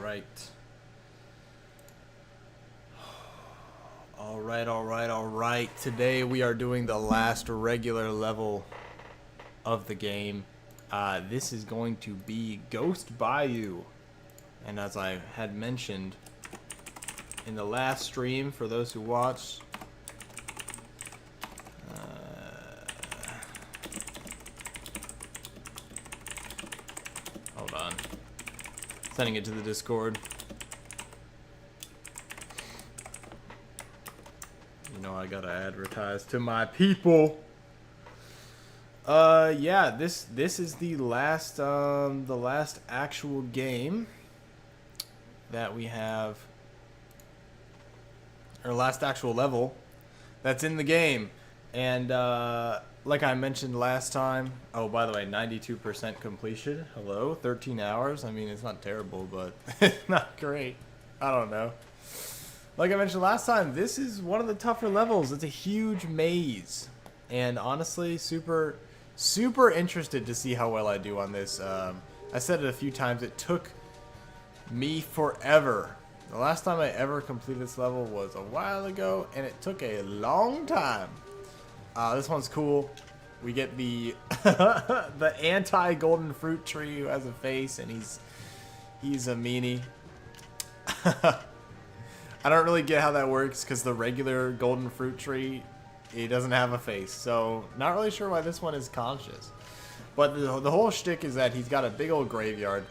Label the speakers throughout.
Speaker 1: right. Alright. Today we are doing the last regular level of the game. This is going to be Ghost Bayou. And as I had mentioned in the last stream, for those who watched, hold on. Sending it to the Discord. You know I gotta advertise to my people. Yeah, this is the last actual game that we have, or last actual level that's in the game. And like I mentioned last time, oh, by the way, 92% completion. Hello, 13 hours. I mean, it's not terrible, but it's not great. I don't know. Like I mentioned last time, this is one of the tougher levels. It's a huge maze. And honestly, super interested to see how well I do on this. I said it a few times, it took me forever. The last time I ever completed this level was a while ago, and it took a long time. This one's cool. We get the the anti-golden fruit tree who has a face, and he's a meanie. I don't really get how that works because the regular golden fruit tree, he doesn't have a face. So not really sure why this one is conscious. But the whole shtick is that he's got a big old graveyard.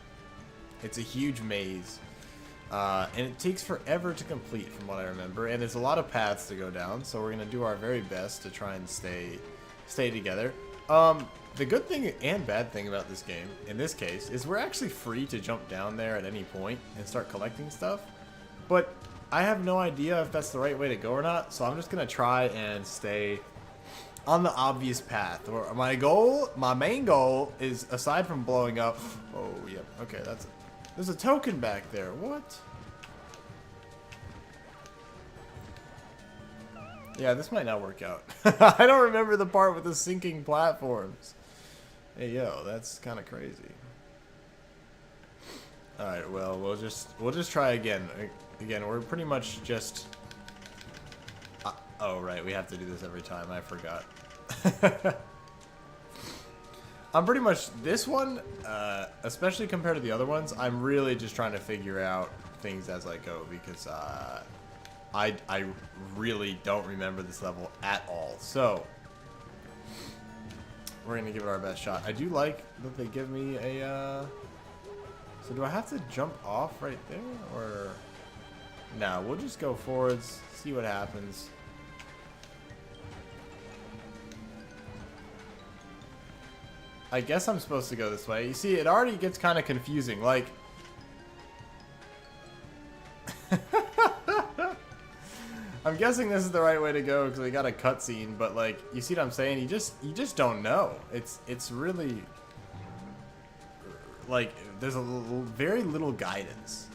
Speaker 1: It's a huge maze. And it takes forever to complete from what I remember. And there's a lot of paths to go down. So we're going to do our very best to try and stay together. The good thing and bad thing about this game, in this case, is we're actually free to jump down there at any point and start collecting stuff. But I have no idea if that's the right way to go or not, so I'm just going to try and stay on the obvious path. Or my main goal is, aside from blowing up... Oh, yeah, okay, there's a token back there. What? Yeah, this might not work out. I don't remember the part with the sinking platforms. Hey, yo, that's kind of crazy. Alright, well, we'll just try again. Again, we're pretty much just... oh, right, we have to do this every time. I forgot. I'm pretty much... This one, especially compared to the other ones, I'm really just trying to figure out things as I go, because I really don't remember this level at all. So, we're going to give it our best shot. I do like that they give me a... So do I have to jump off right there, or... No, we'll just go forwards, see what happens. I guess I'm supposed to go this way. You see, it already gets kind of confusing. Like... I'm guessing this is the right way to go because we got a cutscene, but like, you see what I'm saying? You just don't know. It's really... Like, there's very little guidance.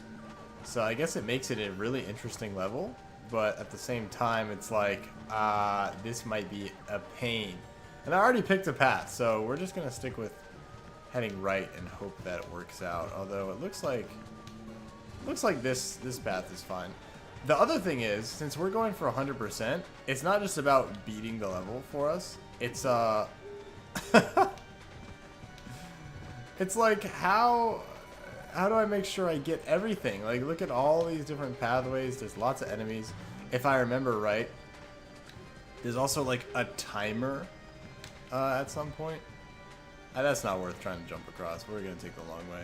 Speaker 1: So I guess it makes it a really interesting level, but at the same time, it's like, this might be a pain. And I already picked a path, so we're just gonna stick with heading right and hope that it works out. Although it looks like this path is fine. The other thing is, since we're going for 100%, it's not just about beating the level for us. It's it's like, how do I make sure I get everything? Like, look at all these different pathways. There's lots of enemies. If I remember right, there's also like a timer at some point. That's not worth trying to jump across. We're going to take the long way.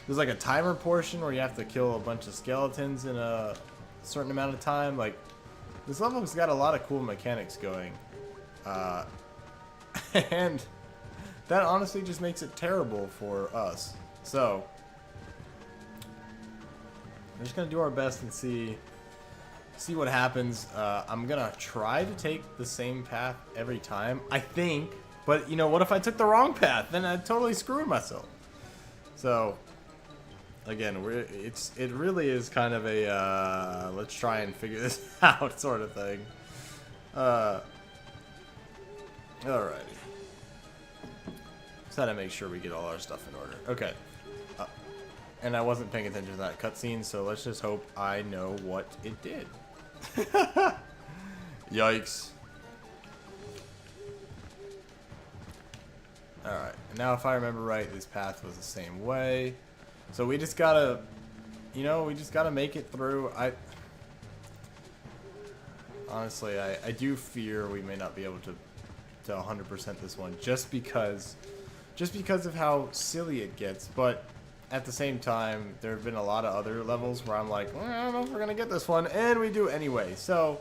Speaker 1: There's like a timer portion where you have to kill a bunch of skeletons in a certain amount of time. Like, this level's got a lot of cool mechanics going. And that honestly just makes it terrible for us. So, we're just gonna do our best and see what happens. I'm gonna try to take the same path every time, I think. But you know, what if I took the wrong path? Then I'd totally screw myself. So, again, it really is kind of a let's try and figure this out sort of thing. Alrighty. Just gotta make sure we get all our stuff in order. Okay. And I wasn't paying attention to that cutscene, so let's just hope I know what it did. Yikes. Alright, now if I remember right, this path was the same way. So we just gotta, you know, we just gotta make it through. Honestly, I do fear we may not be able to 100% this one just because of how silly it gets. But at the same time, there have been a lot of other levels where I'm like, well, I don't know if we're gonna get this one, and we do anyway. So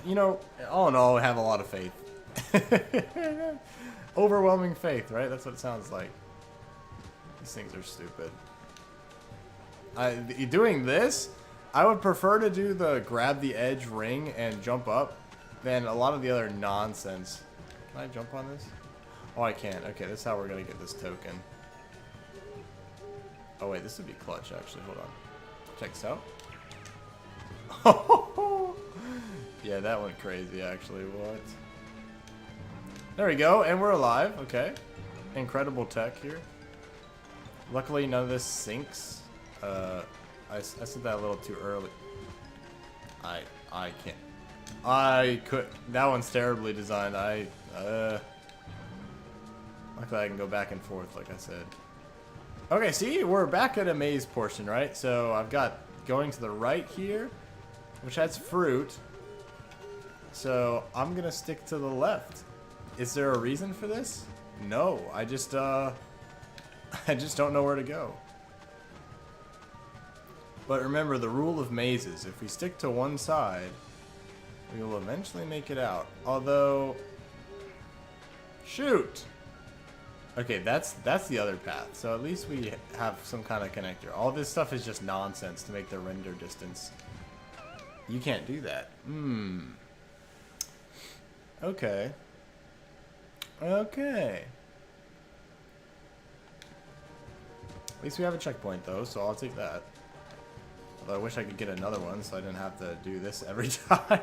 Speaker 1: you know, all in all, I have a lot of faith. Overwhelming faith, right? That's what it sounds like. These things are stupid. Doing this, I would prefer to do the grab the edge ring and jump up than a lot of the other nonsense. Can I jump on this? Oh, I can't. Okay, this is how we're going to get this token. Oh, wait, this would be clutch, actually. Hold on. Check this out. Yeah, that went crazy, actually. What? There we go, and we're alive. Okay. Incredible tech here. Luckily, none of this sinks. I said that a little too early. I can't. I could. That one's terribly designed. Luckily, I can go back and forth, like I said. Okay, see, we're back at a maze portion, right? So I've got going to the right here, which has fruit. So I'm gonna stick to the left. Is there a reason for this? No, I just don't know where to go. But remember the rule of mazes. If we stick to one side, we will eventually make it out. Although, shoot! Okay, that's the other path. So at least we have some kind of connector. All this stuff is just nonsense to make the render distance. You can't do that. Okay. Okay. At least we have a checkpoint though, so I'll take that. Although I wish I could get another one so I didn't have to do this every time.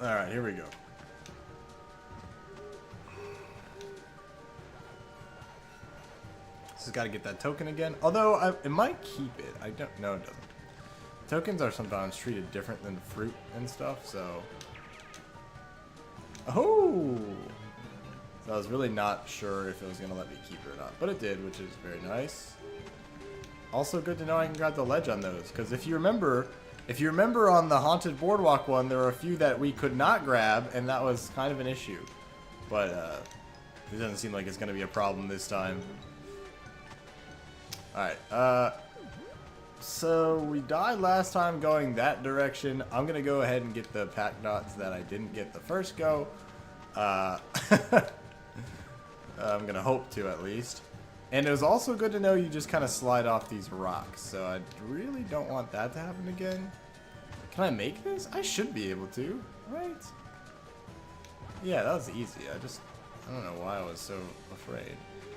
Speaker 1: Alright, here we go. Just gotta get that token again. Although, it might keep it. I don't know, it doesn't. Tokens are sometimes treated different than fruit and stuff, so... Oh! So I was really not sure if it was gonna let me keep it or not. But it did, which is very nice. Also good to know I can grab the ledge on those, because if you remember on the Haunted Boardwalk one, there were a few that we could not grab, and that was kind of an issue. But, it doesn't seem like it's gonna be a problem this time. Alright, so we died last time going that direction. I'm gonna go ahead and get the pack dots that I didn't get the first go. I'm gonna hope to, at least. And it was also good to know you just kind of slide off these rocks. So I really don't want that to happen again. Can I make this? I should be able to, right? Yeah, that was easy. I don't know why I was so afraid.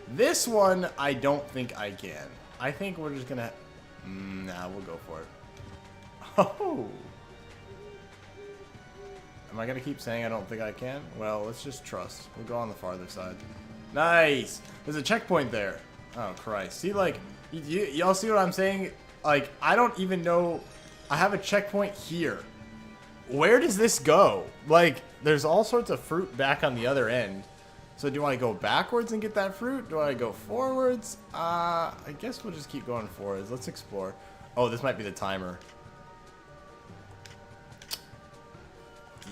Speaker 1: This one, I don't think I can. I think we're just gonna... Nah, we'll go for it. Oh! Am I gonna keep saying I don't think I can? Well, let's just trust. We'll go on the farther side. Nice! There's a checkpoint there. Oh, Christ. See, like, y'all see what I'm saying? Like, I don't even know... I have a checkpoint here. Where does this go? Like, there's all sorts of fruit back on the other end. So do I go backwards and get that fruit? Do I go forwards? I guess we'll just keep going forwards. Let's explore. Oh, this might be the timer.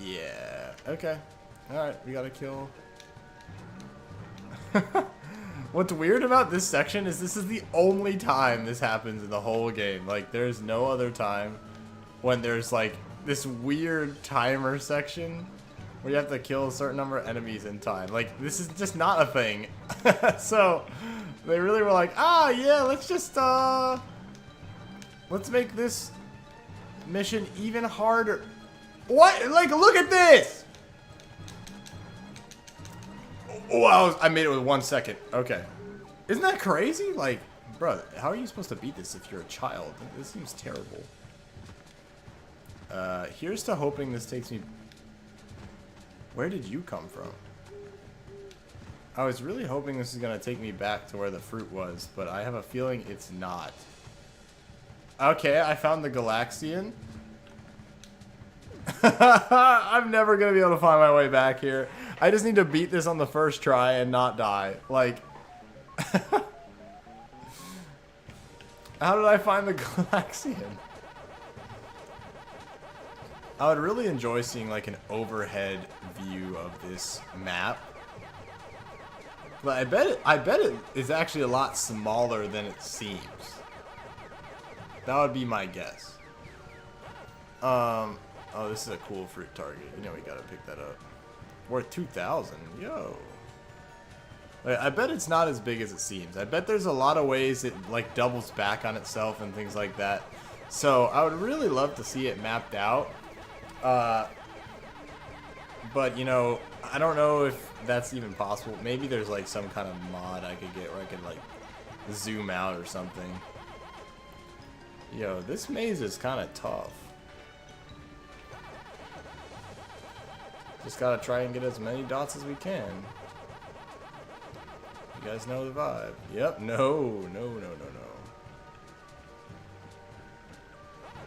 Speaker 1: Yeah. Okay. Alright, we gotta kill... What's weird about this section is this is the only time this happens in the whole game. Like, there's no other time when there's, like, this weird timer section where you have to kill a certain number of enemies in time. Like, this is just not a thing. So, they really were like, ah, yeah, let's just, let's make this mission even harder. What? Like, look at this! Wow, I made it with 1 second. Okay. Isn't that crazy? Like, bro, how are you supposed to beat this if you're a child? This seems terrible. Here's to hoping this takes me Where did you come from? I was really hoping this is going to take me back to where the fruit was, but I have a feeling it's not. Okay, I found the Galaxian. I'm never going to be able to find my way back here. I just need to beat this on the first try and not die. Like, how did I find the Galaxian? I would really enjoy seeing like an overhead view of this map. But I bet it is actually a lot smaller than it seems. That would be my guess. Oh, this is a cool fruit target. You know we gotta pick that up. Worth 2,000. Yo. I bet it's not as big as it seems. I bet there's a lot of ways it like doubles back on itself and things like that. So I would really love to see it mapped out. But you know, I don't know if that's even possible. Maybe there's like some kind of mod I could get where I could like zoom out or something. Yo, this maze is kind of tough. Just gotta try and get as many dots as we can. You guys know the vibe. Yep, no.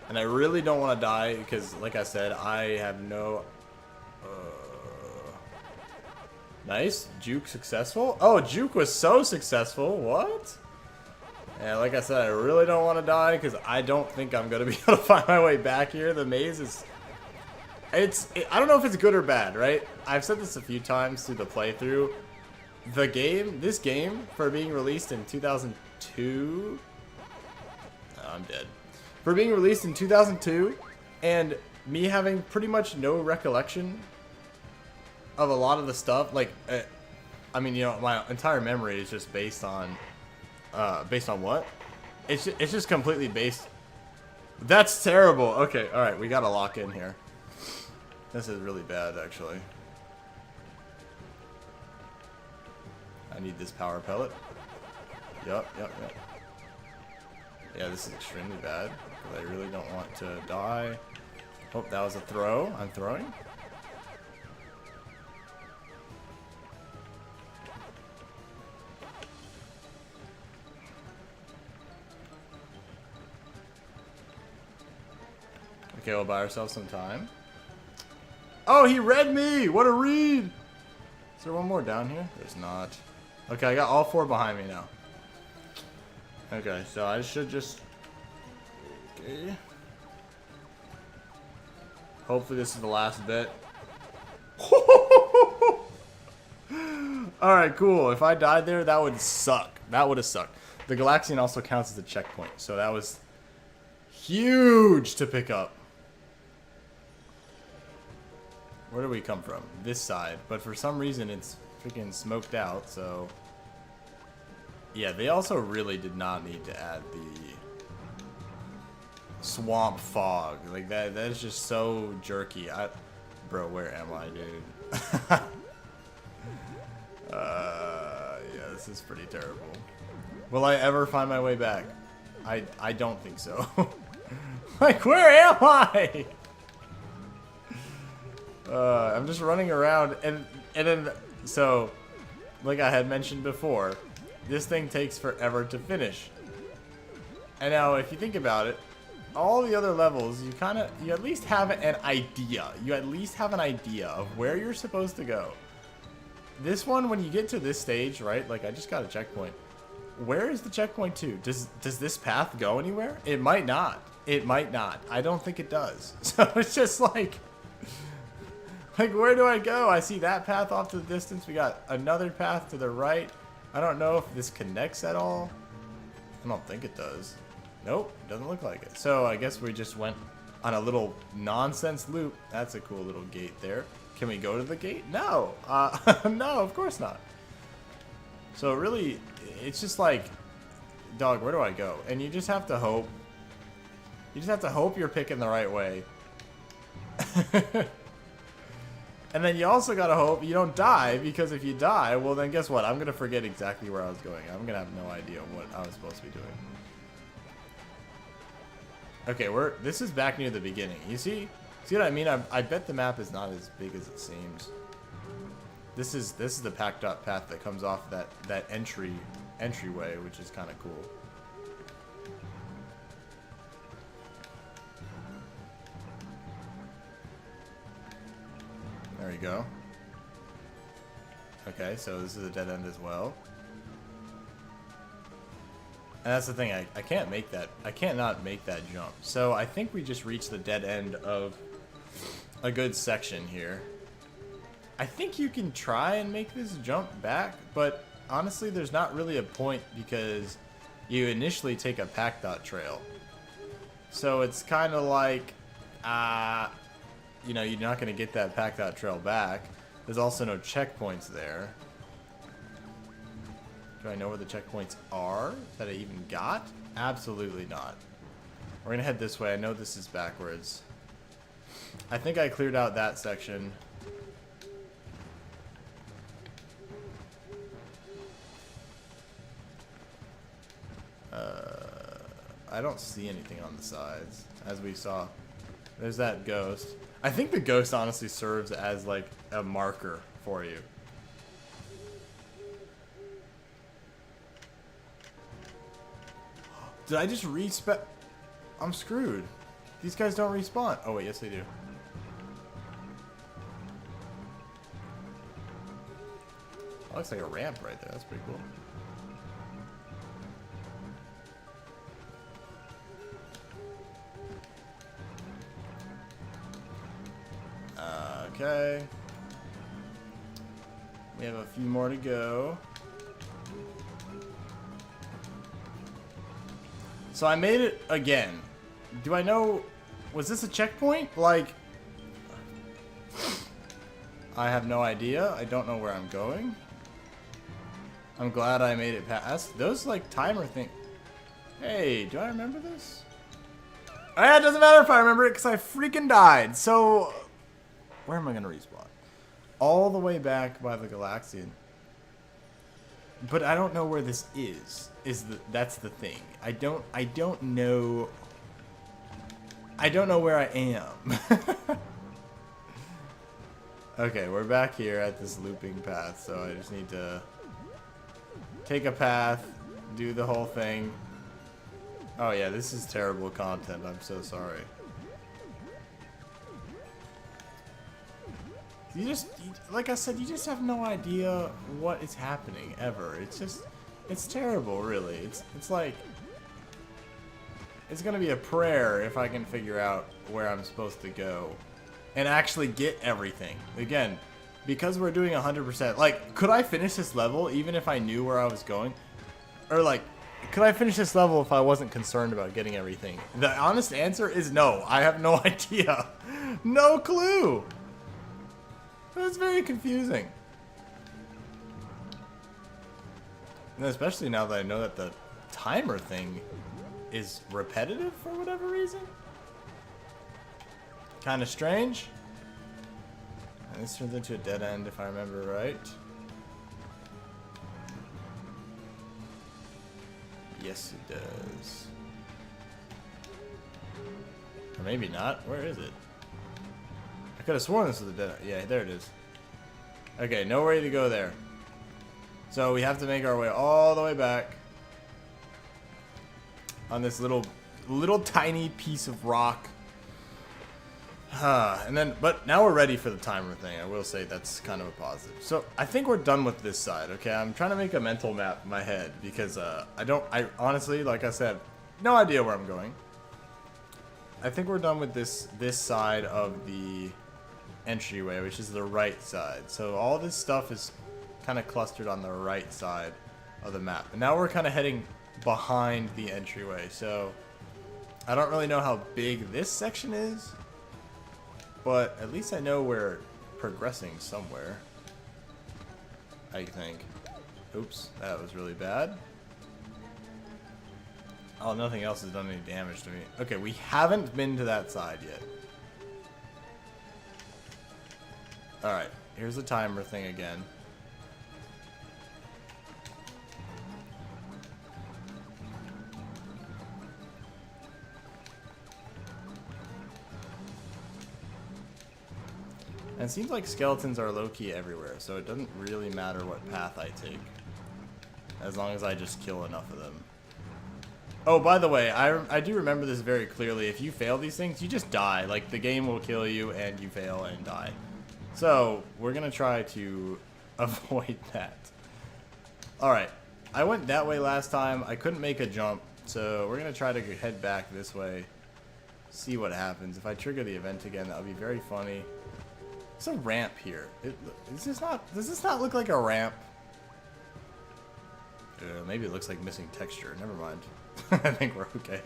Speaker 1: And I really don't want to die because, like I said, I have no... Nice. Juke successful? Oh, Juke was so successful. What? Yeah, like I said, I really don't want to die because I don't think I'm going to be able to find my way back here. The maze is... I don't know if it's good or bad, right? I've said this a few times through the playthrough. This game, for being released in 2002... Oh, I'm dead. For being released in 2002, and me having pretty much no recollection of a lot of the stuff, like, I mean, you know, my entire memory is just based on what? It's just completely based... That's terrible. Okay, alright, we gotta lock in here. This is really bad, actually. I need this power pellet. Yup. Yeah, this is extremely bad. I really don't want to die. Oh, that was a throw. I'm throwing. Okay, we'll buy ourselves some time. Oh, he read me! What a read! Is there one more down here? There's not. Okay, I got all four behind me now. Okay, so I should just... Okay. Hopefully this is the last bit. Alright, cool. If I died there, that would suck. That would have sucked. The Galaxian also counts as a checkpoint, so that was huge to pick up. Where do we come from? This side. But for some reason, it's freaking smoked out, so... Yeah, they also really did not need to add the swamp fog. Like, that is just so jerky. Bro, where am I, dude? Yeah, this is pretty terrible. Will I ever find my way back? I don't think so. Like, where am I? I'm just running around, and then, so, like I had mentioned before, this thing takes forever to finish. And now, if you think about it, all the other levels, you at least have an idea. You at least have an idea of where you're supposed to go. This one, when you get to this stage, right, like, I just got a checkpoint. Where is the checkpoint to? Does this path go anywhere? It might not. It might not. I don't think it does. So it's just like... Like, where do I go? I see that path off to the distance. We got another path to the right. I don't know if this connects at all. I don't think it does. Nope, doesn't look like it. So I guess we just went on a little nonsense loop. That's a cool little gate there. Can we go to the gate? No. No, of course not. So really, it's just like, dog, where do I go? And you just have to hope. You just have to hope you're picking the right way. And then you also gotta hope you don't die, because if you die, well then guess what? I'm gonna forget exactly where I was going. I'm gonna have no idea what I was supposed to be doing. Okay, this is back near the beginning. You see what I mean? I bet the map is not as big as it seems. this is the packed up path that comes off that entryway, which is kind of cool. There you go. Okay, so this is a dead end as well. And that's the thing, I can't make that, I can't not make that jump. So I think we just reached the dead end of a good section here. I think you can try and make this jump back, but honestly there's not really a point because you initially take a pack dot trail. So it's kind of like, you know, you're not going to get that pack dot trail back. There's also no checkpoints there. Do I know where the checkpoints are that I even got? Absolutely not. We're going to head this way. I know this is backwards. I think I cleared out that section. I don't see anything on the sides, as we saw. There's that ghost. I think the ghost honestly serves as like a marker for you. Did I just respawn? I'm screwed. These guys don't respawn. Oh wait, yes they do. That looks like a ramp right there. That's pretty cool. Okay. We have a few more to go. So I made it again. Do I know... Was this a checkpoint? Like... I have no idea. I don't know where I'm going. I'm glad I made it past. Those, like, timer thing... Hey, do I remember this? It doesn't matter if I remember it because I freaking died. So... Where am I going to respawn? All the way back by the Galaxian. But I don't know where this is. That's the thing. I don't know. I don't know where I am. Okay, we're back here at this looping path, so I just need to take a path, do the whole thing. Oh yeah, this is terrible content. I'm so sorry. Like I said, you just have no idea what is happening ever. It's terrible, really. It's like, it's gonna be a prayer if I can figure out where I'm supposed to go and actually get everything. Again, because we're doing 100%, like, could I finish this level even if I knew where I was going? Or like, could I finish this level if I wasn't concerned about getting everything? The honest answer is no. I have no idea. No clue. It's very confusing. And especially now that I know that the timer thing is repetitive for whatever reason. Kind of strange. And this turns into a dead end if I remember right. Yes, it does. Or maybe not. Where is it? I could have sworn this was a dead end. Yeah, there it is. Okay, no way to go there. So we have to make our way all the way back on this little tiny piece of rock. And then, but now we're ready for the timer thing. I will say that's kind of a positive. So I think we're done with this side. Okay, I'm trying to make a mental map in my head because I honestly, like I said, no idea where I'm going. I think we're done with this side of the entryway, which is the right side. So all this stuff is kind of clustered on the right side of the map. And now we're kind of heading behind the entryway. So I don't really know how big this section is, but at least I know we're progressing somewhere, I think. Oops, that was really bad. Oh, nothing else has done any damage to me. Okay, we haven't been to that side yet. Alright, here's the timer thing again. And it seems like skeletons are low-key everywhere, so it doesn't really matter what path I take. As long as I just kill enough of them. Oh, by the way, I do remember this very clearly. If you fail these things, you just die. Like, the game will kill you, and you fail and die. So, we're going to try to avoid that. Alright, I went that way last time. I couldn't make a jump, so we're going to try to head back this way. See what happens. If I trigger the event again, that would be very funny. There's a ramp here. Does this not look like a ramp? Maybe it looks like missing texture. Never mind. I think we're okay.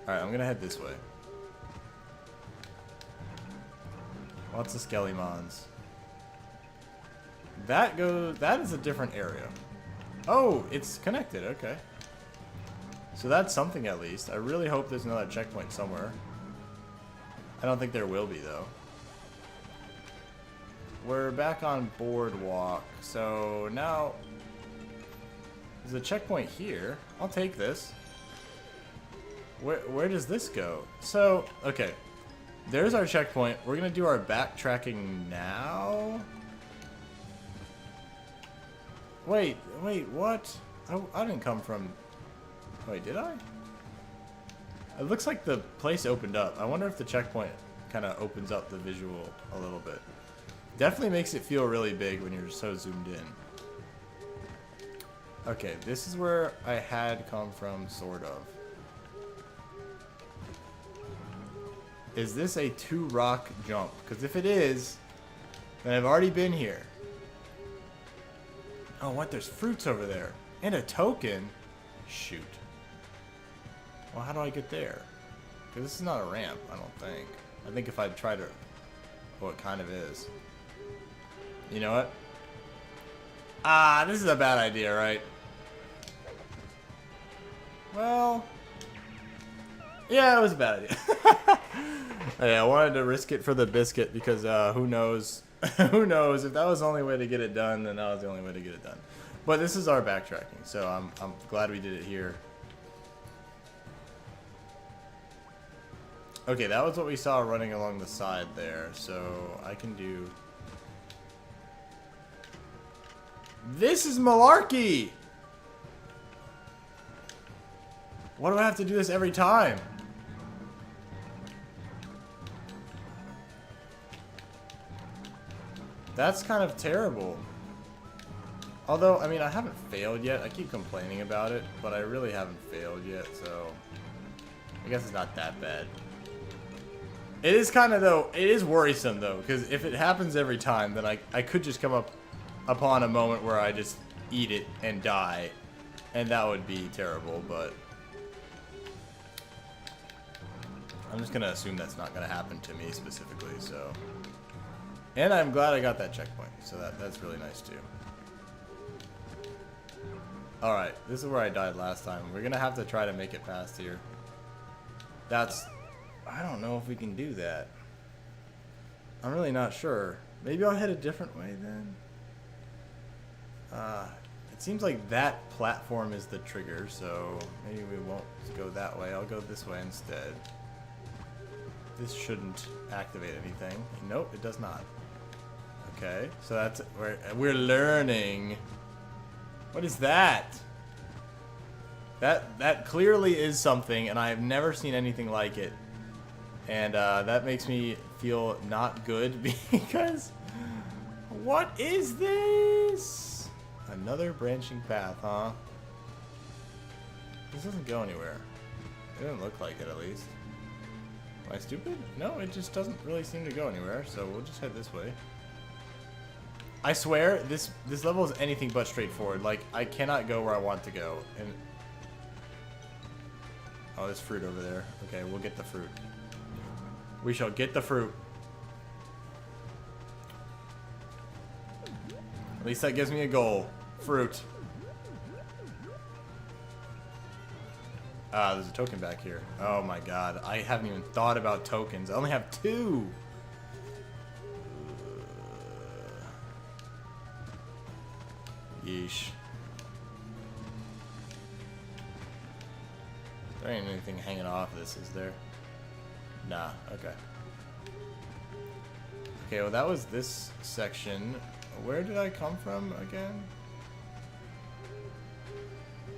Speaker 1: Alright, I'm gonna head this way. Lots of Skellimons. That is a different area. Oh, it's connected, okay. So that's something at least. I really hope there's another checkpoint somewhere. I don't think there will be though. We're back on Boardwalk, so now there's a checkpoint here. I'll take this. Where does this go? So, okay. There's our checkpoint. We're gonna do our backtracking now. Wait, what? I didn't come from... Wait, did I? It looks like the place opened up. I wonder if the checkpoint kind of opens up the visual a little bit. Definitely makes it feel really big when you're so zoomed in. Okay, this is where I had come from, sort of. Is this a 2-rock jump? Because if it is, then I've already been here. Oh, what? There's fruits over there. And a token? Shoot. Well, how do I get there? Because this is not a ramp, I don't think. I think if I try to... Well, it kind of is. You know what? Ah, this is a bad idea, right? Well... Yeah, it was a bad idea. Hey, I wanted to risk it for the biscuit because who knows? Who knows? If that was the only way to get it done, then that was the only way to get it done. But this is our backtracking, so I'm glad we did it here. Okay, that was what we saw running along the side there, so I can do... This is malarkey! Why do I have to do this every time? That's kind of terrible. Although, I mean, I haven't failed yet. I keep complaining about it, but I really haven't failed yet, so... I guess it's not that bad. It is kind of, though, it is worrisome, though, because if it happens every time, then I could just come upon a moment where I just eat it and die, and that would be terrible, but... I'm just going to assume that's not going to happen to me specifically, so... And I'm glad I got that checkpoint, so that's really nice too. Alright, this is where I died last time. We're gonna have to try to make it past here. I don't know if we can do that. I'm really not sure. Maybe I'll head a different way then. It seems like that platform is the trigger, so maybe we won't go that way. I'll go this way instead. This shouldn't activate anything. Nope, it does not. Okay, so that's we're learning. What is that? That clearly is something, and I have never seen anything like it. And that makes me feel not good because what is this? Another branching path, huh? This doesn't go anywhere. It doesn't look like it, at least. Am I stupid? No, it just doesn't really seem to go anywhere, so we'll just head this way. I swear, this level is anything but straightforward. Like, I cannot go where I want to go. And oh, there's fruit over there. Okay, we'll get the fruit. We shall get the fruit. At least that gives me a goal. Fruit. Ah, there's a token back here. Oh my god. I haven't even thought about tokens. I only have 2. Yeesh. There ain't anything hanging off this, is there? Nah, okay. Okay, well that was this section. Where did I come from again?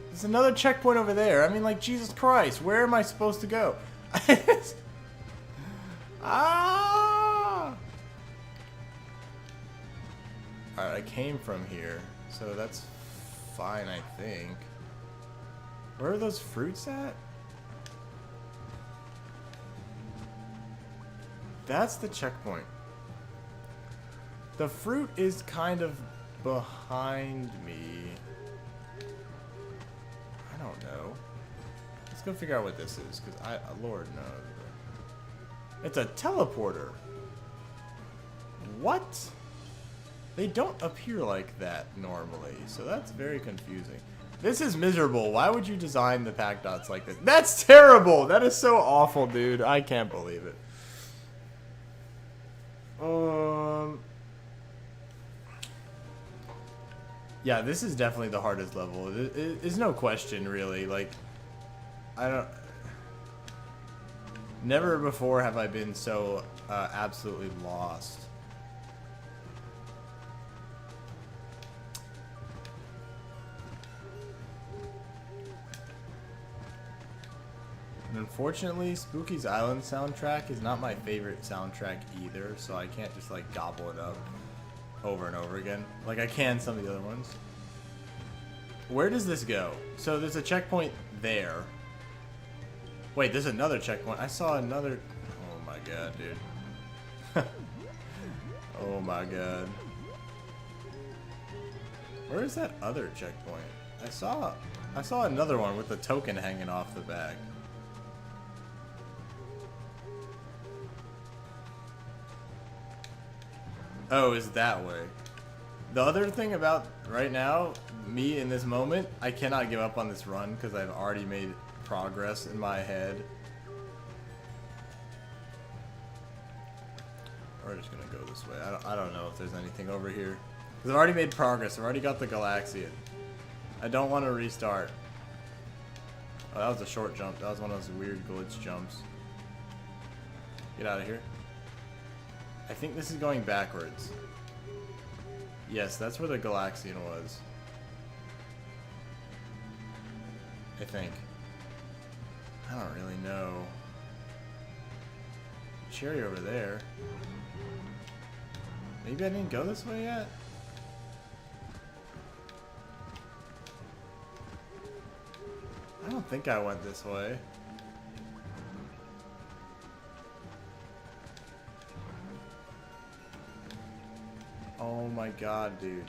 Speaker 1: There's another checkpoint over there. I mean, like, Jesus Christ, where am I supposed to go? Ah! Alright, I came from here, so that's fine, I think. Where are those fruits at? That's the checkpoint. The fruit is kind of behind me. I don't know. Let's go figure out what this is, because Lord knows. It's a teleporter. What? They don't appear like that normally, so that's very confusing. This is miserable. Why would you design the pack dots like this? That's terrible! That is so awful, dude. I can't believe it. Yeah, this is definitely the hardest level. There's no question, really. Like, I don't... Never before have I been so absolutely lost. And unfortunately, Spooky's Island soundtrack is not my favorite soundtrack either, so I can't just like gobble it up over and over again. Like I can some of the other ones. Where does this go? So there's a checkpoint there. Wait, there's another checkpoint. I saw another... Oh my god, dude. Oh my god. Where is that other checkpoint? I saw another one with the token hanging off the back. Oh, is that way? The other thing about right now, me in this moment, I cannot give up on this run because I've already made progress in my head. We're just gonna go this way. I don't know if there's anything over here. Because I've already made progress. I've already got the Galaxian. I don't want to restart. Oh, that was a short jump. That was one of those weird glitch jumps. Get out of here. I think this is going backwards. Yes, that's where the Galaxian was. I think. I don't really know. Cherry over there. Maybe I didn't go this way yet? I don't think I went this way. Oh my god, dude.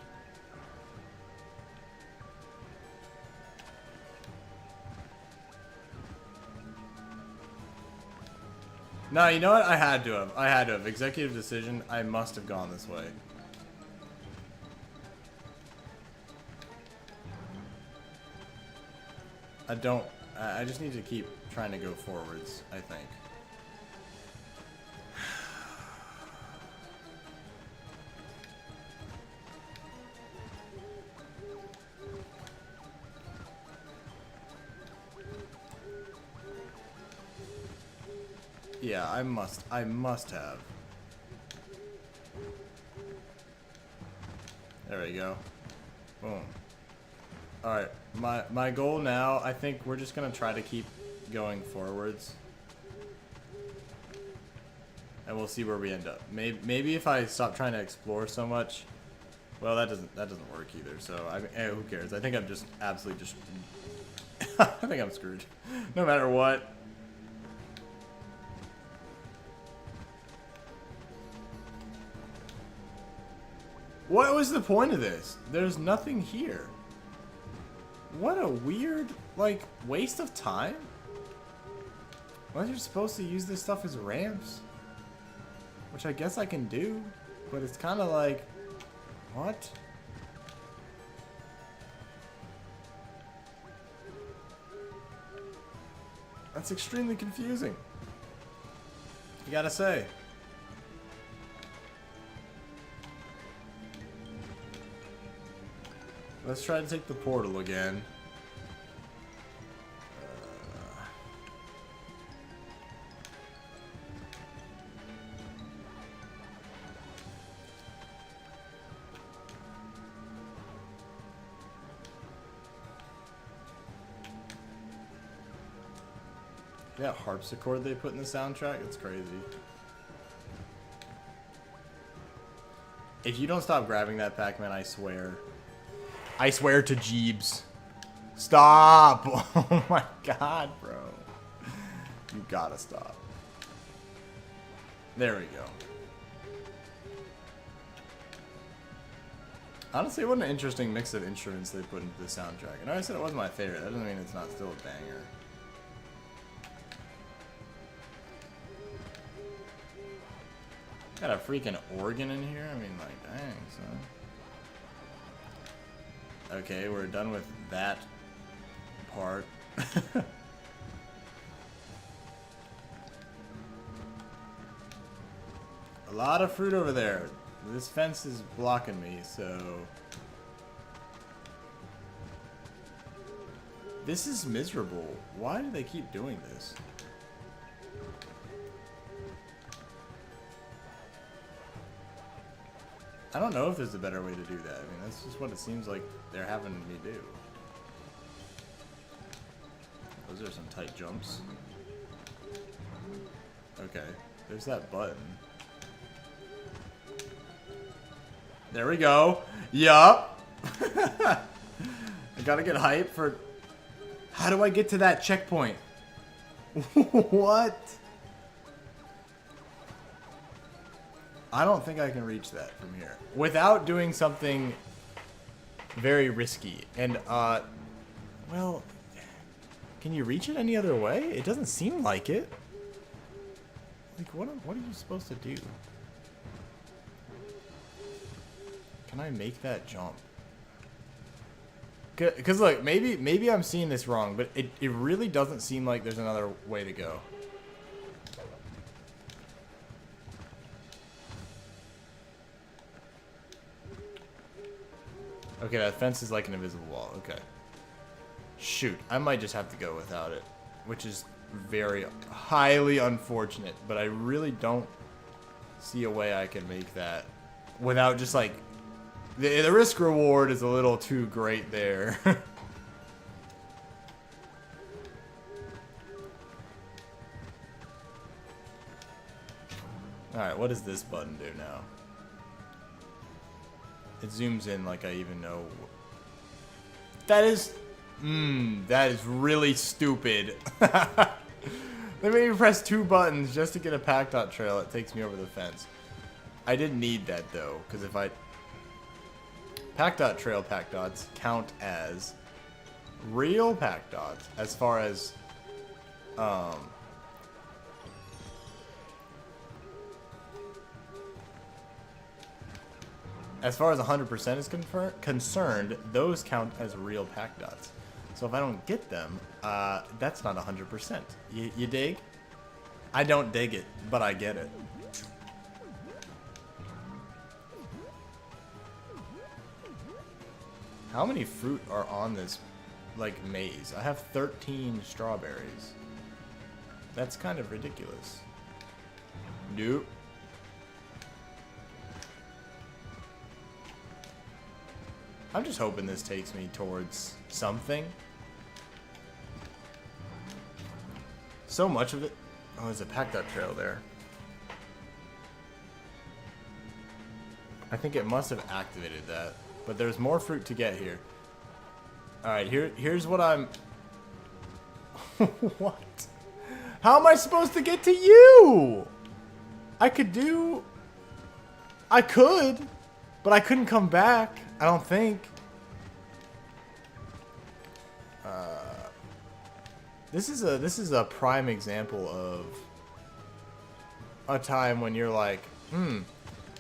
Speaker 1: No, you know what? I had to have. Executive decision. I must have gone this way. I just need to keep trying to go forwards, I think. Yeah, I must have. There we go. Boom. Alright, my goal now, I think we're just gonna try to keep going forwards. And we'll see where we end up. Maybe if I stop trying to explore so much, well that doesn't work either, so I mean, who cares? I think I'm just absolutely just I think I'm screwed. No matter what. What was the point of this? There's nothing here. What a weird, like, waste of time? Unless you're supposed to use this stuff as ramps. Which I guess I can do. But it's kind of like, what? That's extremely confusing. You gotta say. Let's try to take the portal again. that harpsichord they put in the soundtrack, it's crazy. If you don't stop grabbing that Pacman, I swear. I swear to Jeebs. Stop! Oh my god, bro. You gotta stop. There we go. Honestly, what an interesting mix of instruments they put into the soundtrack. I know I said it wasn't my favorite. That doesn't mean it's not still a banger. Got a freaking organ in here? I mean, like, dang, son. Okay, we're done with that part. A lot of fruit over there. This fence is blocking me, so... This is miserable. Why do they keep doing this? I don't know if there's a better way to do that. I mean, that's just what it seems like they're having me do. Those are some tight jumps. Okay, there's that button. There we go. Yup. I gotta get hype for... How do I get to that checkpoint? What? I don't think I can reach that from here without doing something very risky. And, well, can you reach it any other way? It doesn't seem like it. Like, what are you supposed to do? Can I make that jump? Because, look, maybe I'm seeing this wrong, but it really doesn't seem like there's another way to go. Okay, that fence is like an invisible wall. Okay. Shoot, I might just have to go without it, which is very highly unfortunate, but I really don't see a way I can make that without just like... The risk reward is a little too great there. Alright, what does this button do now? It zooms in like I even know. That is really stupid. They made me press 2 buttons just to get a pack dot trail. It takes me over the fence. I didn't need that though, because if I... Pack dot trail pack dots count as real pack dots as far as as far as 100% is concerned, those count as real pack dots. So if I don't get them, that's not 100%. You dig? I don't dig it, but I get it. How many fruit are on this, like, maze? I have 13 strawberries. That's kind of ridiculous. Nope. I'm just hoping this takes me towards something. So much of it... Oh, there's a pack dot trail there. I think it must have activated that. But there's more fruit to get here. Alright, here's what I'm... What? How am I supposed to get to you? I could, but I couldn't come back. I don't think. This is a prime example of a time when you're like,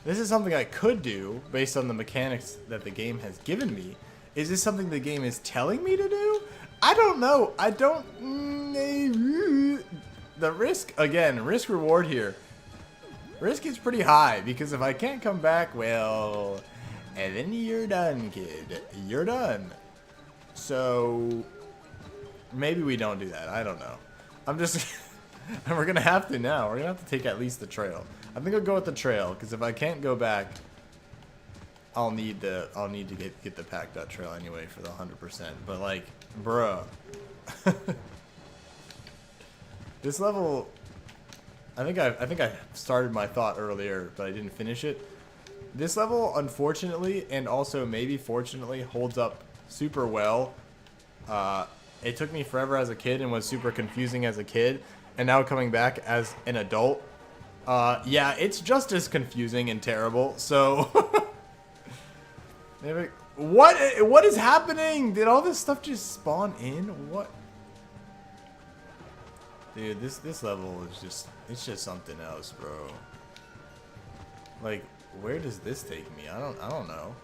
Speaker 1: this is something I could do based on the mechanics that the game has given me. Is this something the game is telling me to do? I don't know. I don't... The risk, again, risk reward here. Risk is pretty high because if I can't come back, well, and then you're done, kid. You're done. So maybe we don't do that. I don't know. I'm just... And we're going to have to now. We're going to have to take at least the trail. I think I'll go with the trail, because if I can't go back, I'll need to get the pack dot trail anyway for the 100%. But like, bruh. This level, I think I started my thought earlier, but I didn't finish it. This level, unfortunately, and also maybe fortunately, holds up super well. It took me forever as a kid and was super confusing as a kid, and now coming back as an adult, yeah, it's just as confusing and terrible. So, what is happening? Did all this stuff just spawn in? What? Dude, this level is it's just something else, bro. Like, where does this take me? I don't know.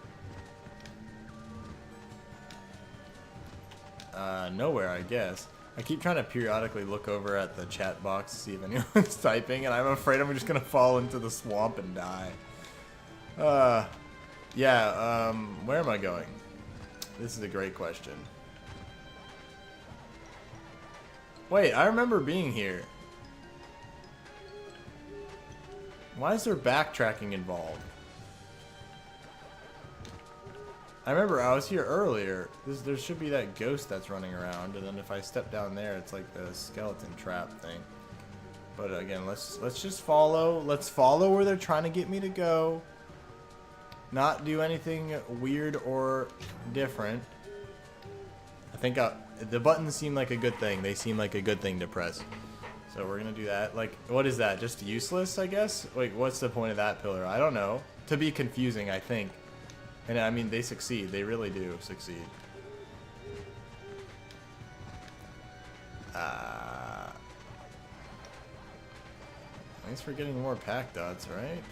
Speaker 1: Nowhere, I guess. I keep trying to periodically look over at the chat box to see if anyone's typing, and I'm afraid I'm just gonna fall into the swamp and die. Yeah, where am I going? This is a great question. Wait, I remember being here. Why is there backtracking involved? I remember I was here earlier. There should be that ghost that's running around, and then if I step down there, it's like the skeleton trap thing. But again, let's just follow. Let's follow where they're trying to get me to go. Not do anything weird or different. I think the buttons seem like a good thing. They seem like a good thing to press. So we're gonna do that. Like, what is that? Just useless, I guess? Wait, what's the point of that pillar? I don't know. To be confusing, I think. And I mean, they succeed. They really do succeed. Thanks for getting more pack dots, right?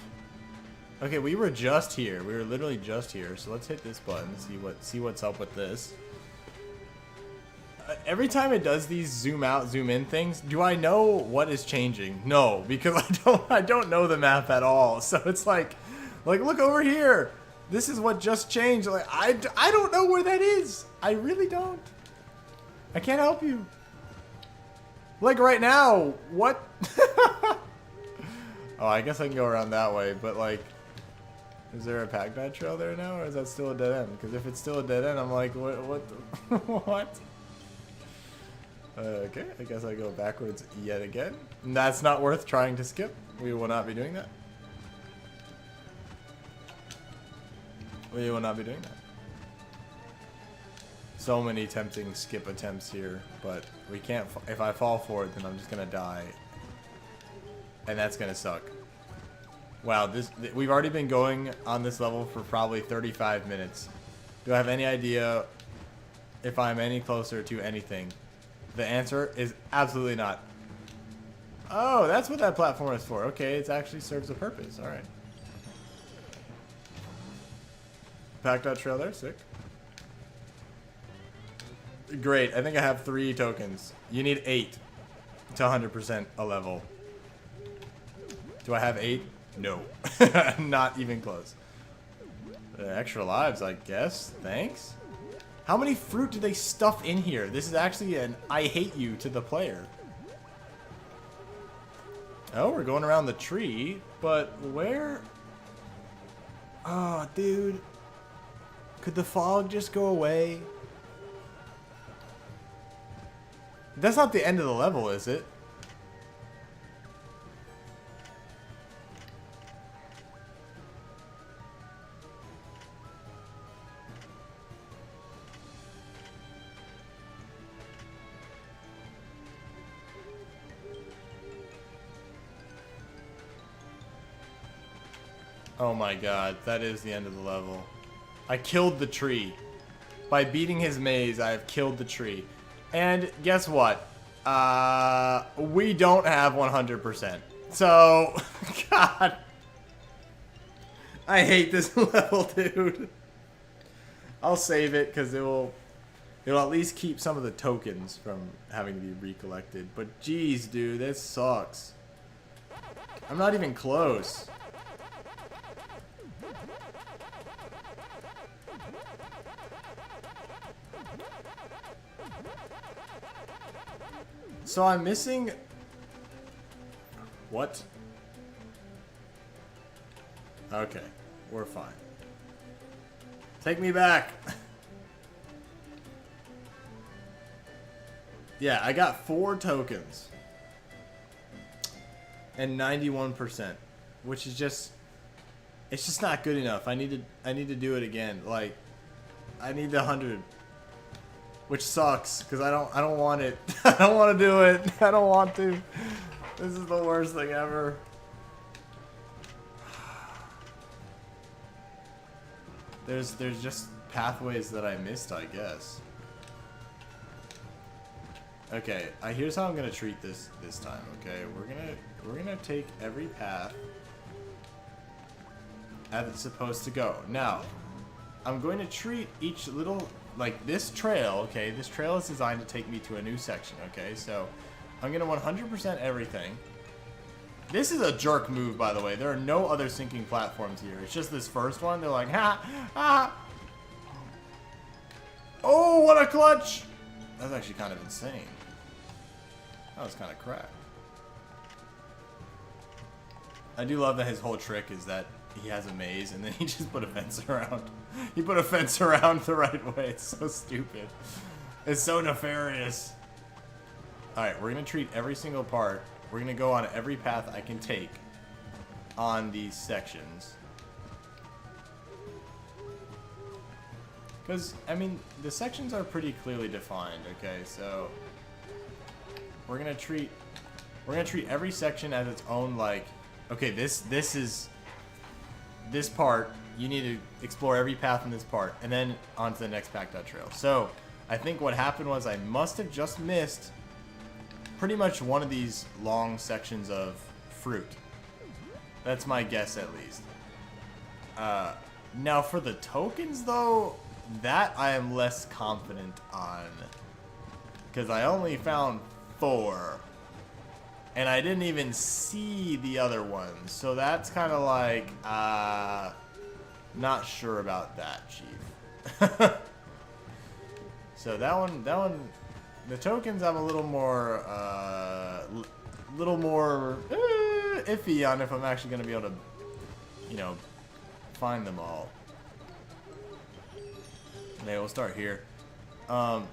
Speaker 1: Okay, we were just here. We were literally just here. So let's hit this button. See what's up with this. Every time it does these zoom out, zoom in things, do I know what is changing? No, because I don't know the map at all. So it's like look over here. This is what just changed. Like I don't know where that is. I really don't. I can't help you. Like right now, what? Oh, I guess I can go around that way, but like, is there a Pacman trail there now, or is that still a dead end? Because if it's still a dead end, I'm like, what? What? Okay, I guess I go backwards yet again. That's not worth trying to skip. We will not be doing that. We will not be doing that. So many tempting skip attempts here, but we can't. If I fall for it, then I'm just gonna die, and that's gonna suck. Wow, we've already been going on this level for probably 35 minutes. Do I have any idea if I'm any closer to anything? The answer is absolutely not. Oh, that's what that platform is for. Okay, it actually serves a purpose. All right. Packed out trail there, sick. Great, I think I have 3 tokens. You need 8 to 100% a level. Do I have 8? No. Not even close. Extra lives, I guess. Thanks. How many fruit do they stuff in here? This is actually an I hate you to the player. Oh, we're going around the tree, but where? Oh, dude. Could the fog just go away? That's not the end of the level, is it? Oh my god, that is the end of the level. I killed the tree. By beating his maze, I have killed the tree. And guess what? We don't have 100%. So, god. I hate this level, dude. I'll save it because it'll at least keep some of the tokens from having to be recollected. But geez, dude, this sucks. I'm not even close. So I'm missing... What? Okay, we're fine. Take me back! Yeah, I got 4 tokens. and 91%, which is just, it's just not good enough. I need to do it again. Like, I need the 100, which sucks because I don't want it. I don't want to do it. I don't want to. This is the worst thing ever. There's just pathways that I missed, I guess. Okay, here's how I'm gonna treat this time. Okay, we're gonna take every path as it's supposed to go. Now, I'm going to treat each little, like this trail. Okay, this trail is designed to take me to a new section. Okay, so I'm gonna 100% everything. This is a jerk move, by the way. There are no other sinking platforms here. It's just this first one. They're like, ha, ha. Oh, what a clutch! That's actually kind of insane. That was kind of crap. I do love that his whole trick is that he has a maze and then he just put a fence around. He put a fence around the right way. It's so stupid. It's so nefarious. Alright, we're going to treat every single part. We're going to go on every path I can take on these sections. Because, I mean, the sections are pretty clearly defined, okay? So, we're going to treat every section as its own, like, okay, this is this part. You need to explore every path in this part, and then on to the next packed out trail. So, I think what happened was I must have just missed pretty much one of these long sections of fruit. That's my guess, at least. Now, for the tokens, though, that I am less confident on. Because I only found 4. And I didn't even see the other ones. So that's kind of like, not sure about that, Chief. So that one, the tokens I'm a little more iffy on if I'm actually going to be able to, you know, find them all. Okay, we'll start here. I'm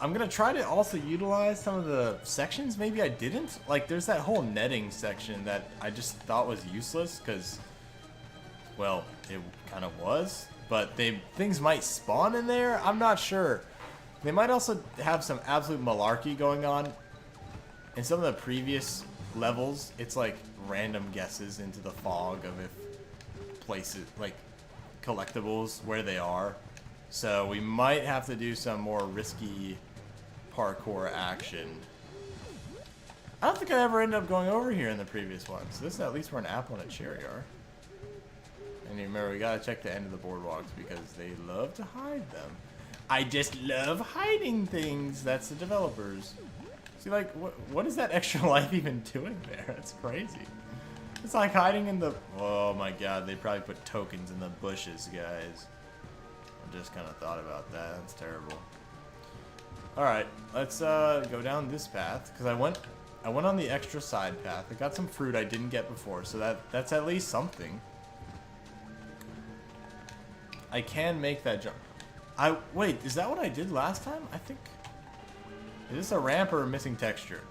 Speaker 1: going to try to also utilize some of the sections maybe I didn't. Like, there's that whole netting section that I just thought was useless because, well, it kind of was. But things might spawn in there. I'm not sure. They might also have some absolute malarkey going on. In some of the previous levels, it's like random guesses into the fog of if places, like collectibles, where they are. So we might have to do some more risky parkour action. I don't think I ever ended up going over here in the previous one. So this is at least where an apple and a cherry are. And you remember, we gotta check the end of the boardwalks because they love to hide them. I just love hiding things. That's the developers. See, like, what is that extra life even doing there? It's crazy. It's like hiding in the... Oh my god, they probably put tokens in the bushes, guys. I just kind of thought about that. That's terrible. Alright, let's go down this path. Because I went on the extra side path. I got some fruit I didn't get before, so that's at least something. I can make that jump. Wait, is that what I did last time? I think... Is this a ramp or a missing texture?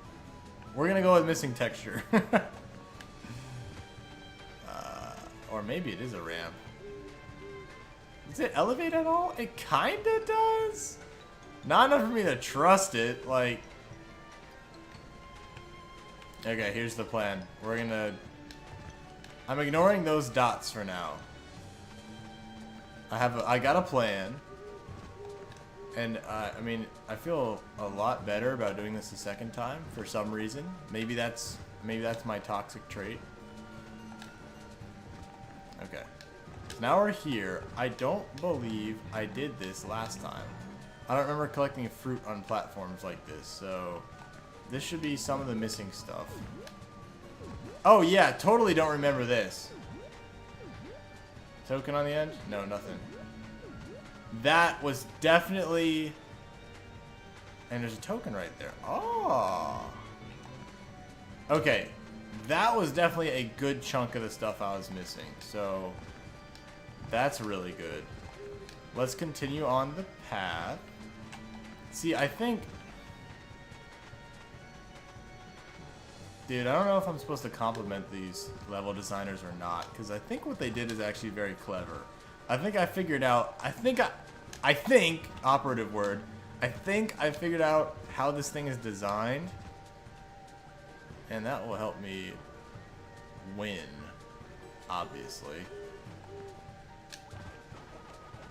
Speaker 1: We're gonna go with missing texture. Or maybe it is a ramp. Does it elevate at all? It kinda does. Not enough for me to trust it. Like... Okay, here's the plan. We're gonna... I'm ignoring those dots for now. I got a plan. And, I mean, I feel a lot better about doing this a second time for some reason. Maybe that's my toxic trait. Okay. So now we're here. I don't believe I did this last time. I don't remember collecting fruit on platforms like this, so this should be some of the missing stuff. Oh, yeah, totally don't remember this. Token on the end? No, nothing. That was definitely... And there's a token right there. Oh. Okay. That was definitely a good chunk of the stuff I was missing. So, that's really good. Let's continue on the path. See, I think... Dude, I don't know if I'm supposed to compliment these level designers or not, because I think what they did is actually very clever. I think I figured out, I think, operative word, I think I figured out how this thing is designed, and that will help me win, obviously.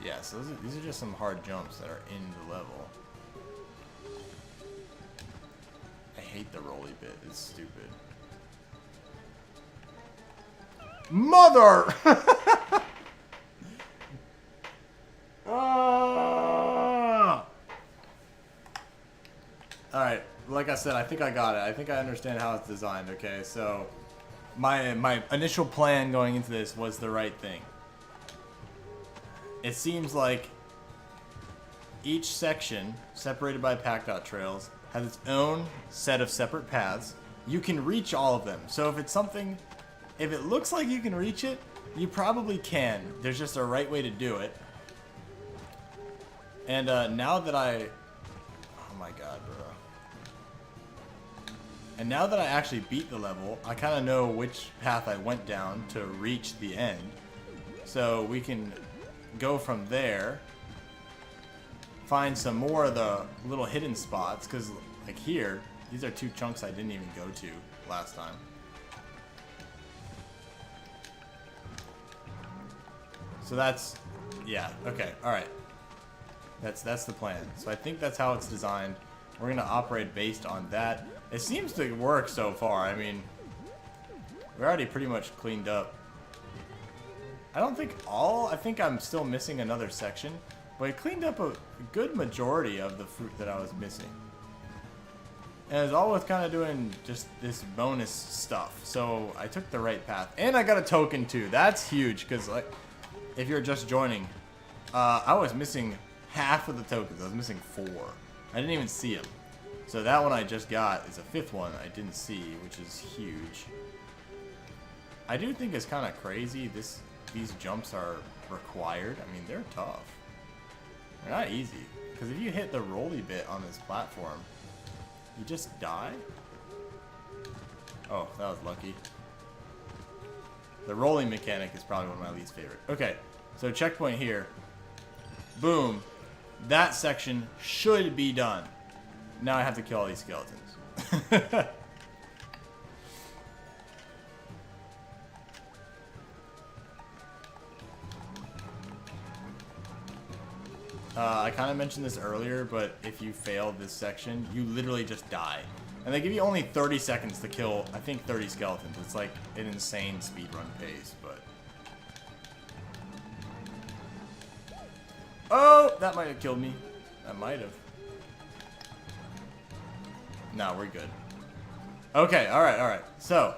Speaker 1: Yeah, so these are just some hard jumps that are in the level. I hate the rolly bit, it's stupid. Mother! Alright, like I said, I think I got it. I think I understand how it's designed, okay? So, my initial plan going into this was the right thing. It seems like each section, separated by pack dot trails, has its own set of separate paths. You can reach all of them. So if it's something, if it looks like you can reach it, you probably can. There's just a right way to do it. And now that oh my god, bro. And now that I actually beat the level, I kind of know which path I went down to reach the end. So we can go from there, find some more of the little hidden spots, because like here, these are 2 chunks I didn't even go to last time. So that's, yeah, okay, alright. That's the plan. So I think that's how it's designed. We're going to operate based on that. It seems to work so far. I mean, we're already pretty much cleaned up. I don't think I think I'm still missing another section, but I cleaned up a good majority of the fruit that I was missing. And it's all with kind of doing just this bonus stuff. So I took the right path. And I got a token too. That's huge, because like, if you're just joining, I was missing half of the tokens. I was missing 4. I didn't even see them. So that one I just got is a 5th one I didn't see, which is huge. I do think it's kind of crazy. These jumps are required. I mean, they're tough. They're not easy. Because if you hit the rolly bit on this platform, you just die. Oh, that was lucky. The rolling mechanic is probably one of my least favorite. Okay, so checkpoint here. Boom. That section should be done. Now I have to kill all these skeletons. I kind of mentioned this earlier, but if you fail this section, you literally just die. And they give you only 30 seconds to kill, I think, 30 skeletons. It's like an insane speedrun pace, but... Oh! That might have killed me. That might have. No, we're good. Okay, alright. So,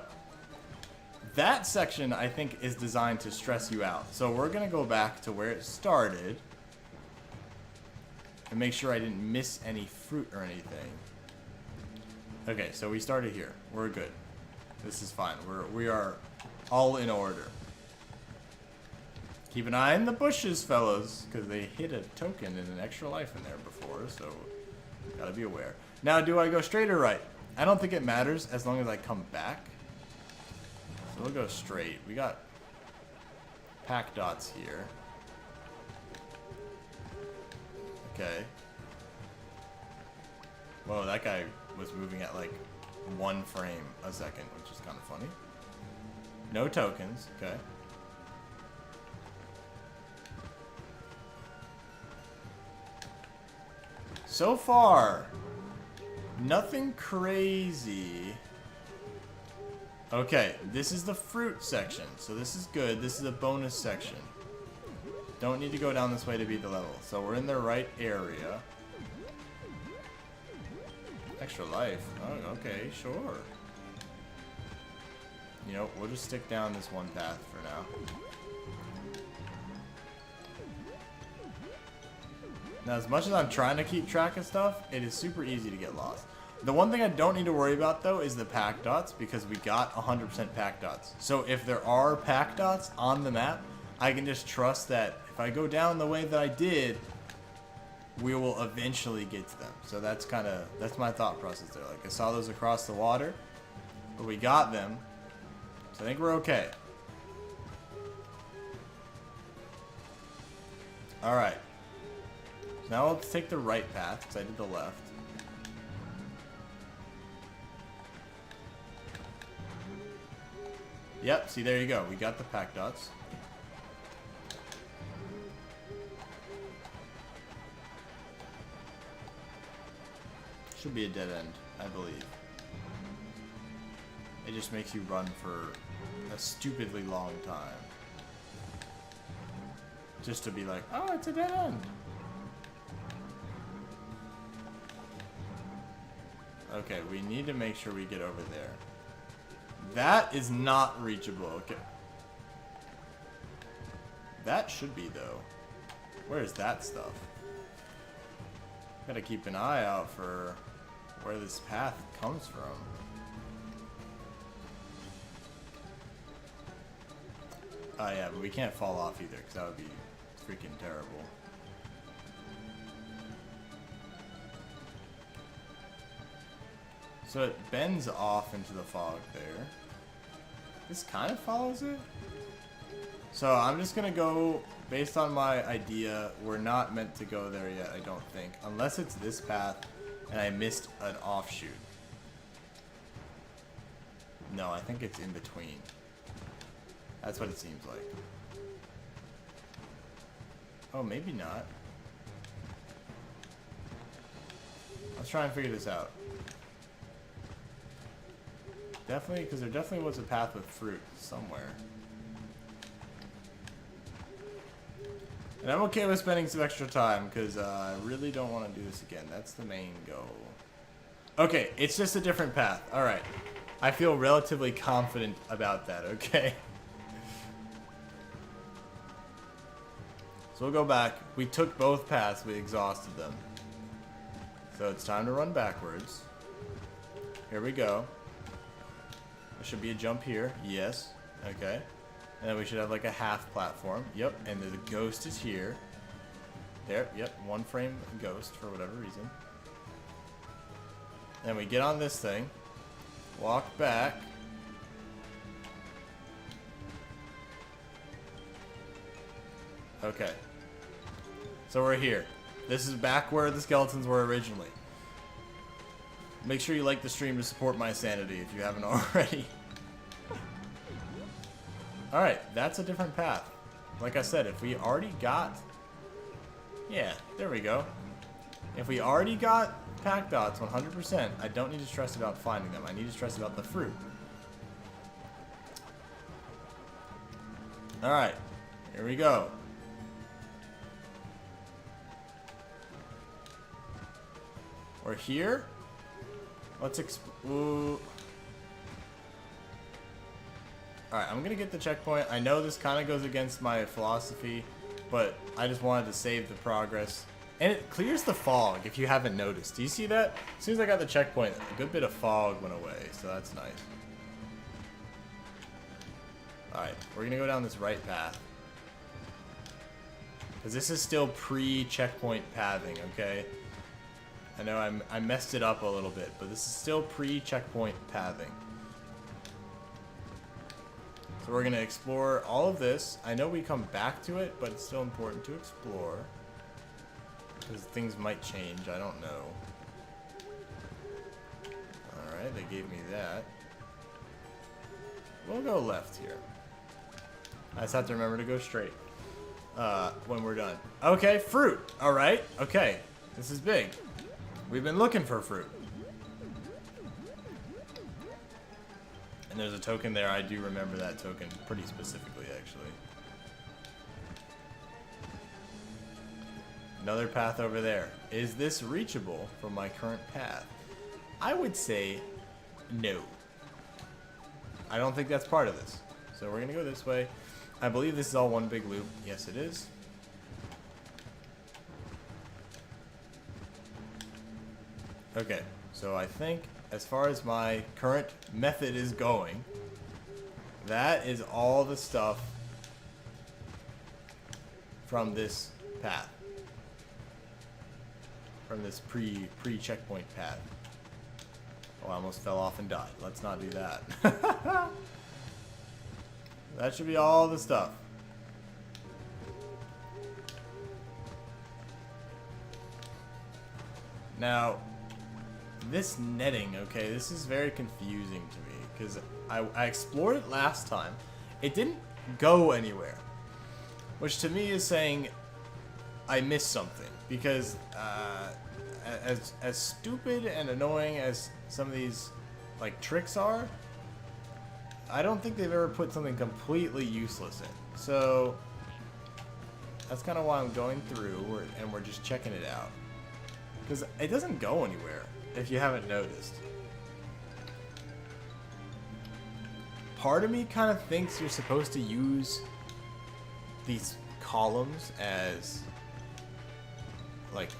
Speaker 1: that section, I think, is designed to stress you out. So we're going to go back to where it started. And make sure I didn't miss any fruit or anything. Okay, so we started here. We're good. This is fine. We are all in order. Keep an eye on the bushes, fellas, because they hit a token and an extra life in there before, so gotta be aware. Now, do I go straight or right? I don't think it matters as long as I come back. So we'll go straight. We got pack dots here. Okay. Whoa, that guy was moving at like 1 frame a second, which is kind of funny. No tokens, okay. So far, nothing crazy. Okay, this is the fruit section, so this is good. This is a bonus section. Don't need to go down this way to beat the level. So we're in the right area. Extra life. Oh, okay, sure. You know, we'll just stick down this one path for now. Now, as much as I'm trying to keep track of stuff, it is super easy to get lost. The one thing I don't need to worry about, though, is the pack dots, because we got 100% pack dots. So if there are pack dots on the map, I can just trust that if I go down the way that I did, we will eventually get to them. So that's my thought process there. Like, I saw those across the water. But we got them. So I think we're okay. Alright. So now let's take the right path, because I did the left. Yep, see, there you go. We got the pack dots. Should be a dead end, I believe. It just makes you run for a stupidly long time. Just to be like, oh, it's a dead end. Okay, we need to make sure we get over there. That is not reachable. Okay. That should be, though. Where is that stuff? Gotta keep an eye out for where this path comes from. Oh yeah, but we can't fall off either, because that would be freaking terrible. So it bends off into the fog there. This kind of follows it. So I'm just gonna go, based on my idea, we're not meant to go there yet, I don't think. Unless it's this path and I missed an offshoot. No, I think it's in between. That's what it seems like. Oh, maybe not. Let's try and figure this out. Definitely, because there definitely was a path with fruit somewhere. And I'm okay with spending some extra time, because I really don't want to do this again. That's the main goal. Okay, it's just a different path. Alright. I feel relatively confident about that, okay? So we'll go back. We took both paths. We exhausted them. So it's time to run backwards. Here we go. There should be a jump here. Yes. Okay. And then we should have like a half platform. Yep. And the ghost is here. There. Yep. One frame ghost for whatever reason. Then we get on this thing. Walk back. Okay. So we're here. This is back where the skeletons were originally. Make sure you like the stream to support my sanity if you haven't already. Alright, that's a different path. Like I said, if we already got... Yeah, there we go. If we already got pack dots 100%, I don't need to stress about finding them. I need to stress about the fruit. Alright, here we go. We're here. Let's Alright, I'm gonna get the checkpoint. I know this kind of goes against my philosophy, but I just wanted to save the progress. And it clears the fog, if you haven't noticed. Do you see that? As soon as I got the checkpoint, a good bit of fog went away, so that's nice. Alright, we're gonna go down this right path. Because this is still pre-checkpoint pathing, okay? I know I messed it up a little bit, but this is still pre-checkpoint pathing. So we're going to explore all of this. I know we come back to it, but it's still important to explore. Because things might change, I don't know. Alright, they gave me that. We'll go left here. I just have to remember to go straight when we're done. Okay, fruit. Alright, okay. This is big. We've been looking for fruit. And there's a token there. I do remember that token pretty specifically, actually. Another path over there. Is this reachable from my current path? I would say no. I don't think that's part of this. So we're going to go this way. I believe this is all one big loop. Yes, it is. Okay, so I think as far as my current method is going, that is all the stuff from this path. From this pre-checkpoint path. Oh, I almost fell off and died. Let's not do that. That should be all the stuff. Now, this netting, okay, this is very confusing to me because I explored it last time. It didn't go anywhere, which to me is saying I missed something because as stupid and annoying as some of these like tricks are, I don't think they've ever put something completely useless in. So that's kind of why I'm going through and we're just checking it out. Because it doesn't go anywhere, if you haven't noticed. Part of me kind of thinks you're supposed to use these columns as like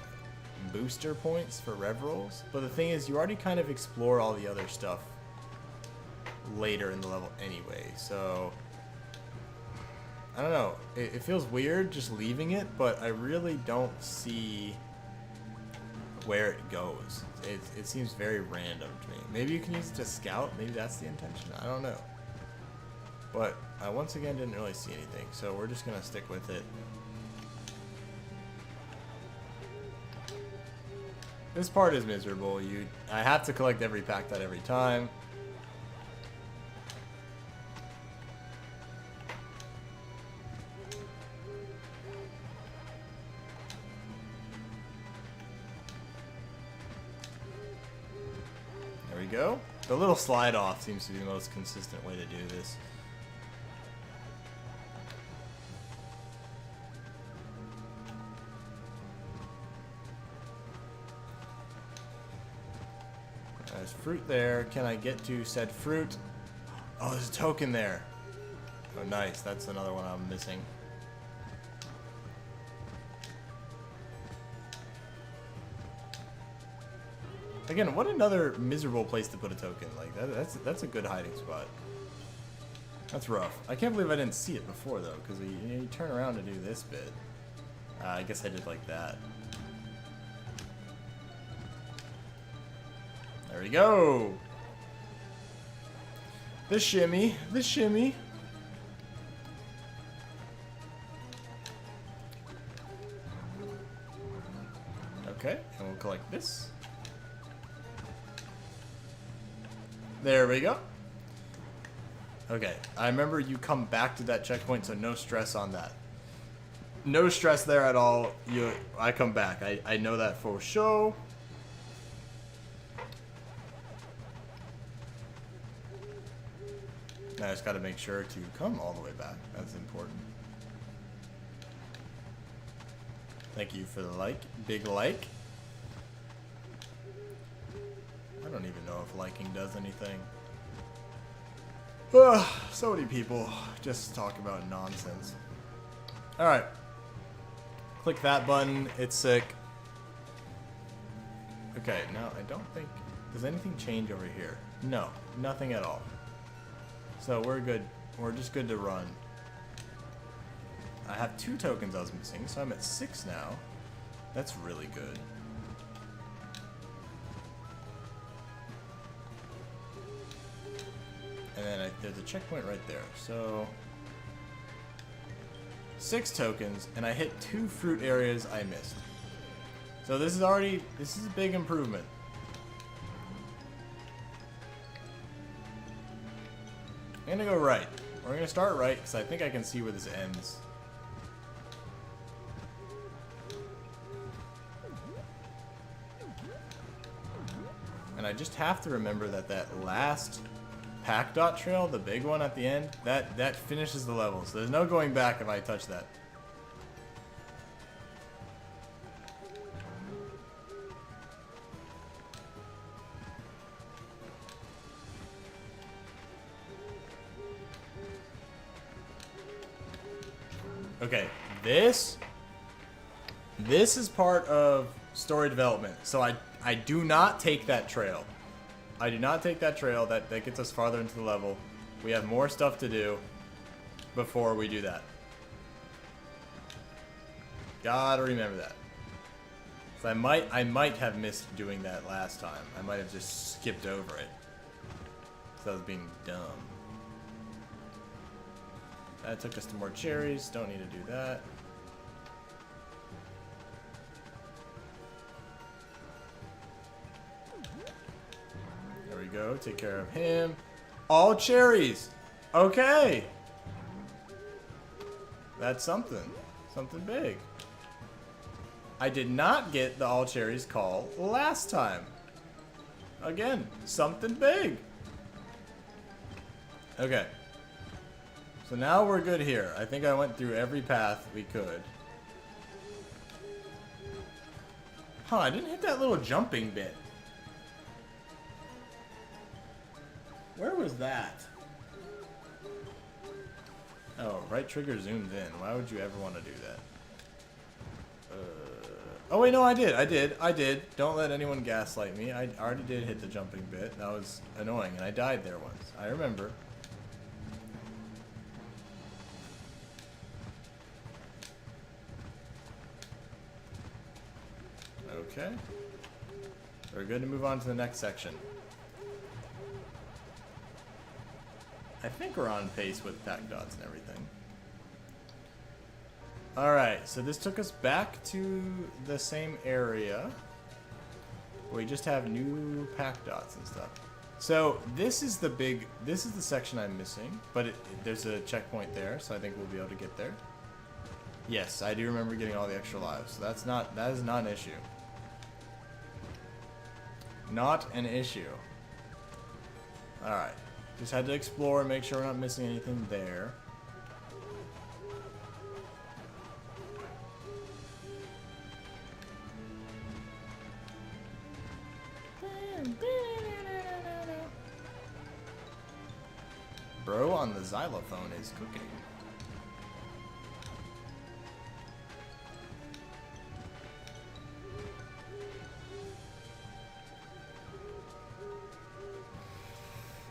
Speaker 1: booster points for rev rolls. But the thing is, you already kind of explore all the other stuff later in the level anyway. So, I don't know. It feels weird just leaving it, but I really don't see where it goes. It seems very random to me. Maybe you can use it to scout. Maybe that's the intention. I don't know. But I once again didn't really see anything, so we're just gonna stick with it. This part is miserable. I have to collect every pack dot every time. There we go. The little slide off seems to be the most consistent way to do this. There's fruit there. Can I get to said fruit? Oh, there's a token there. Oh, nice. That's another one I'm missing. Again, what another miserable place to put a token. Like that's a good hiding spot. That's rough. I can't believe I didn't see it before though, because you turn around to do this bit. I guess I did like that. There we go. The shimmy, the shimmy. Okay, and we'll collect this. There we go. Okay, I remember you come back to that checkpoint, so no stress on that. No stress there at all. I come back. I know that for sure. I just got to make sure to come all the way back. That's important. Thank you for the like. Big like. I don't even know if liking does anything. Ugh, so many people just talk about nonsense. Alright. Click that button. It's sick. Okay, now I don't think... Does anything change over here? No, nothing at all. So we're good. We're just good to run. I have 2 tokens I was missing, so I'm at 6 now. That's really good. And then there's a checkpoint right there. So 6 tokens, and I hit 2 fruit areas I missed. So this is a big improvement. I'm gonna go right. We're gonna start right because I think I can see where this ends. And I just have to remember that last pack dot trail, the big one at the end, that finishes the level. So there's no going back if I touch that. Okay, this is part of story development. So I do not take that trail. I do not take that trail. That gets us farther into the level. We have more stuff to do before we do that. Gotta remember that. So I might have missed doing that last time. I might have just skipped over it. So I was being dumb. That took us to more cherries. Don't need to do that. There we go. Take care of him. All cherries. Okay. That's something. Something big. I did not get the all cherries call last time. Again, something big. Okay. So now we're good here. I think I went through every path we could. Huh, I didn't hit that little jumping bit. Where was that? Oh, right trigger zoomed in. Why would you ever want to do that? Oh wait, no, I did. Don't let anyone gaslight me. I already did hit the jumping bit. That was annoying, and I died there once. I remember. Okay. We're good to move on to the next section. I think we're on pace with pack dots and everything. Alright, so this took us back to the same area. We just have new pack dots and stuff. So this is the section I'm missing, but there's a checkpoint there, so I think we'll be able to get there. Yes, I do remember getting all the extra lives, so that is not an issue. Not an issue. Alright. Just had to explore and make sure we're not missing anything there. Bro on the xylophone is cooking.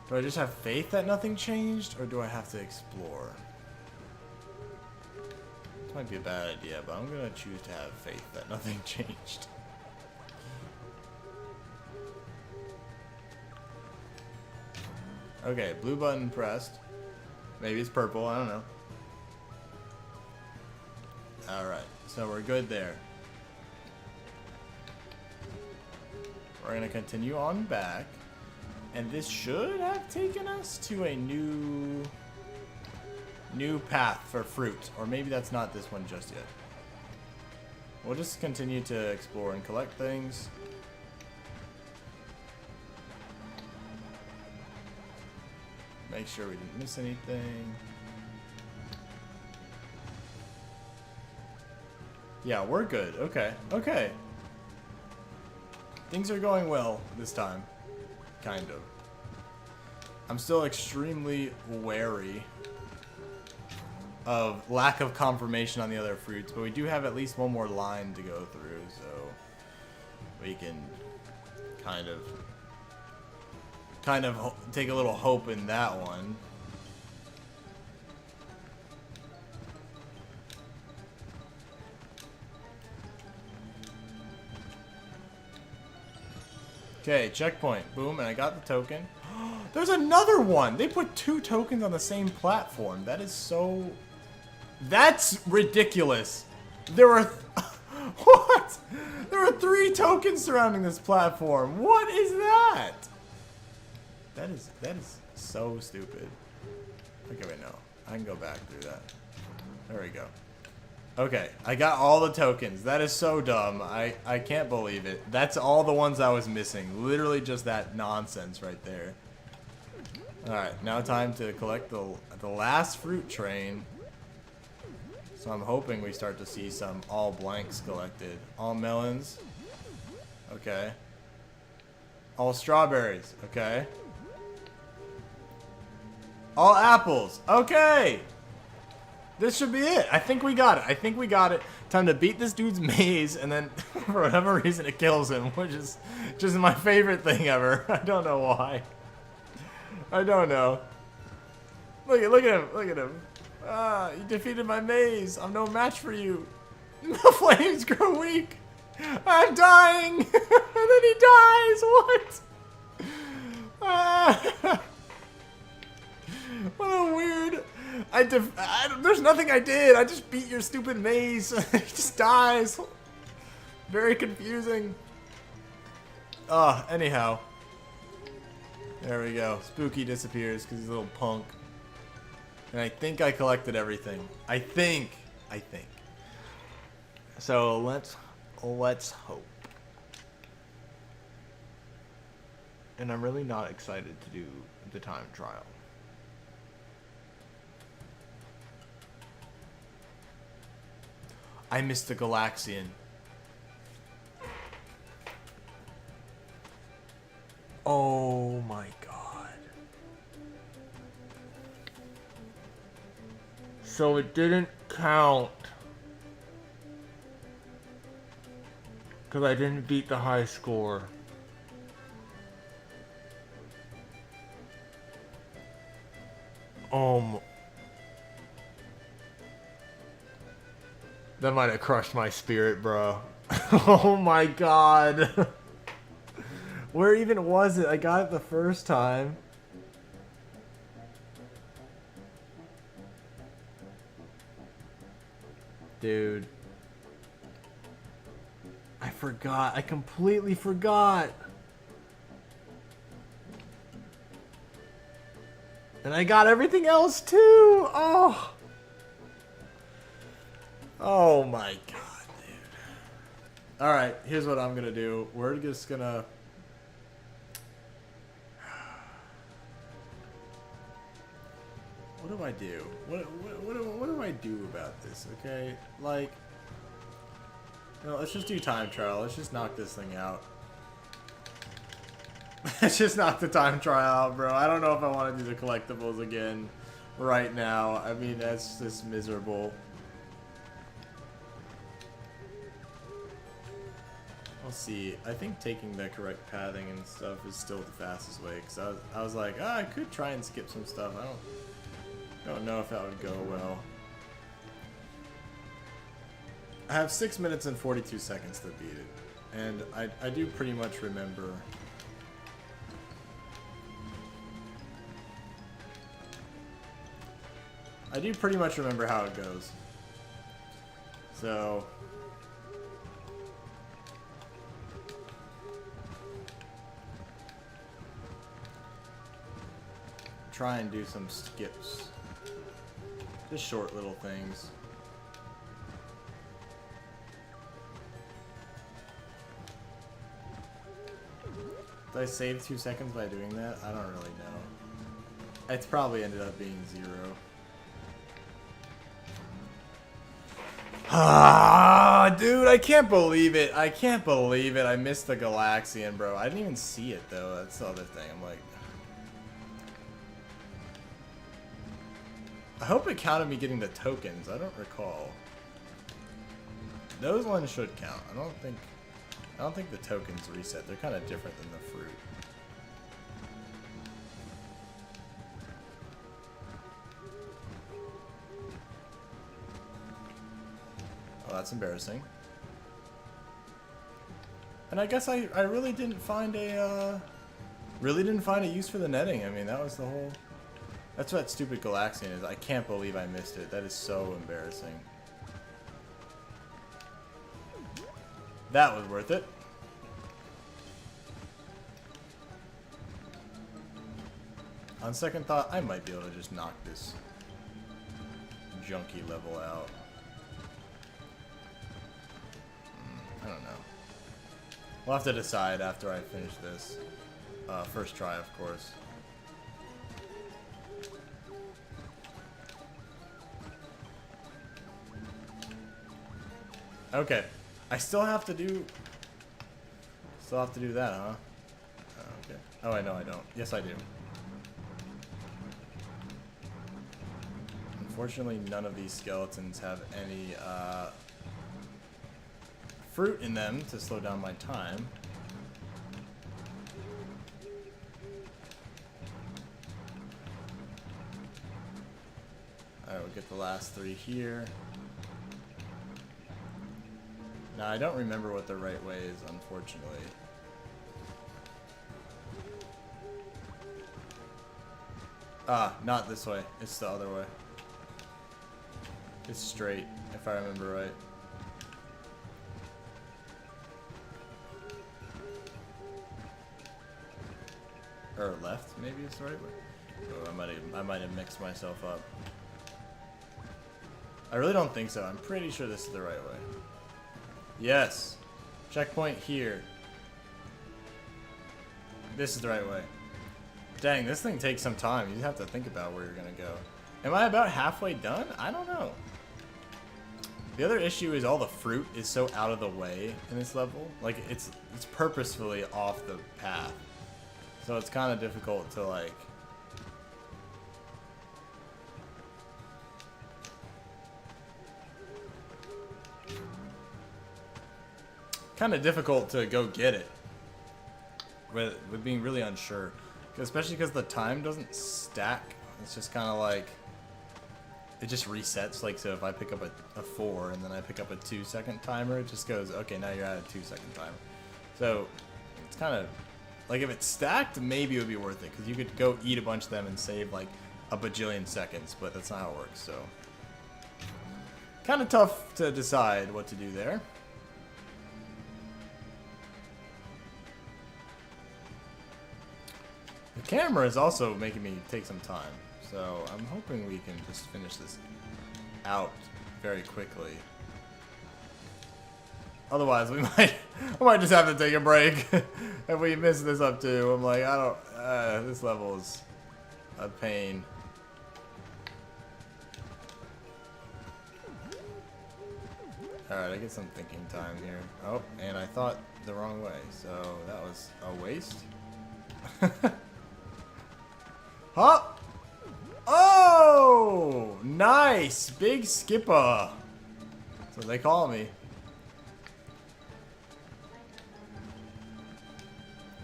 Speaker 1: Do I just have faith that nothing changed, or do I have to explore? This might be a bad idea, but I'm gonna choose to have faith that nothing changed. Okay, blue button pressed. Maybe it's purple, I don't know. Alright, so we're good there. We're gonna continue on back. And this should have taken us to a new path for fruit. Or maybe that's not this one just yet. We'll just continue to explore and collect things. Make sure we didn't miss anything. Yeah, we're good. Okay. Okay. Things are going well this time. Kind of. I'm still extremely wary of lack of confirmation on the other fruits, but we do have at least one more line to go through, so we can kind of take a little hope in that one. Okay, checkpoint. Boom, and I got the token. There's another one! They put 2 tokens on the same platform. That is so... That's ridiculous. There were... What? There were 3 tokens surrounding this platform. What is that? That is so stupid. Okay, wait, no. I can go back through that. There we go. Okay, I got all the tokens. That is so dumb. I can't believe it. That's all the ones I was missing. Literally just that nonsense right there. Alright, now time to collect the last fruit train. So I'm hoping we start to see some all blanks collected. All melons. Okay. All strawberries. Okay. All apples. Okay! This should be it. I think we got it. I think we got it. Time to beat this dude's maze, and then for whatever reason it kills him, which is just my favorite thing ever. I don't know why. I don't know. Look at him. Look at him. Ah, you defeated my maze. I'm no match for you. The flames grow weak. I'm dying! And then he dies! What? What a weird... there's nothing I did. I just beat your stupid maze. He just dies. Very confusing. Anyhow. There we go. Spooky disappears because he's a little punk. And I think I collected everything. I think. So let's hope. And I'm really not excited to do the time trial. I missed the Galaxian. Oh my god. So it didn't count. Because I didn't beat the high score. That might have crushed my spirit, bro. Oh my god. Where even was it? I got it the first time. Dude. I forgot. I completely forgot. And I got everything else too. Oh. Oh my god, dude. Alright, here's what I'm gonna do. We're just gonna... What do I do? What do I do about this, okay? Like... No, let's just do time trial. Let's just knock this thing out. Let's just knock the time trial out, bro. I don't know if I want to do the collectibles again right now. I mean, that's just miserable. I'll see. I think taking the correct pathing and stuff is still the fastest way. Because I was like, I could try and skip some stuff. I don't know if that would go well. I have 6 minutes and 42 seconds to beat it. And I do pretty much remember... I do pretty much remember how it goes. So... try and do some skips. Just short little things. Did I save 2 seconds by doing that? I don't really know. It's probably ended up being 0. Ah, dude, I can't believe it. I can't believe it. I missed the Galaxian, bro. I didn't even see it, though. That's the other thing. I'm like... I hope it counted me getting the tokens. I don't recall. Those ones should count. I don't think the tokens reset. They're kind of different than the fruit. Oh, that's embarrassing. And I guess I really didn't find a use for the netting. I mean, that was the whole... That's what stupid Galaxian is. I can't believe I missed it. That is so embarrassing. That was worth it. On second thought, I might be able to just knock this junky level out. I don't know. We'll have to decide after I finish this. First try, of course. Okay. I still have to do that, huh? Oh, okay. Oh, I know I don't. Yes, I do. Unfortunately, none of these skeletons have any fruit in them to slow down my time. Alright, we'll get the last 3 here. Now, I don't remember what the right way is, unfortunately. Ah, not this way. It's the other way. It's straight, if I remember right. Or left, maybe it's the right way. Oh, I might have mixed myself up. I really don't think so. I'm pretty sure this is the right way. Yes. Checkpoint here. This is the right way. Dang, this thing takes some time. You have to think about where you're gonna go. Am I about halfway done? I don't know. The other issue is all the fruit is so out of the way in this level. Like, it's purposefully off the path. So it's kind of difficult to, like... kind of difficult to go get it. With being really unsure. Especially because the time doesn't stack. It's just kind of like... it just resets. Like, so if I pick up a 4 and then I pick up a 2-second timer, it just goes, okay, now you're at a 2-second timer. So, it's kind of... like, if it's stacked, maybe it would be worth it. Because you could go eat a bunch of them and save, like, a bajillion seconds. But that's not how it works, so... kind of tough to decide what to do there. The camera is also making me take some time. So, I'm hoping we can just finish this out very quickly. Otherwise, we might just have to take a break if we miss this up too. I'm like, I don't. This level is a pain. All right, I get some thinking time here. Oh, and I thought the wrong way, so that was a waste. Huh? Oh, nice, big skipper. That's what they call me.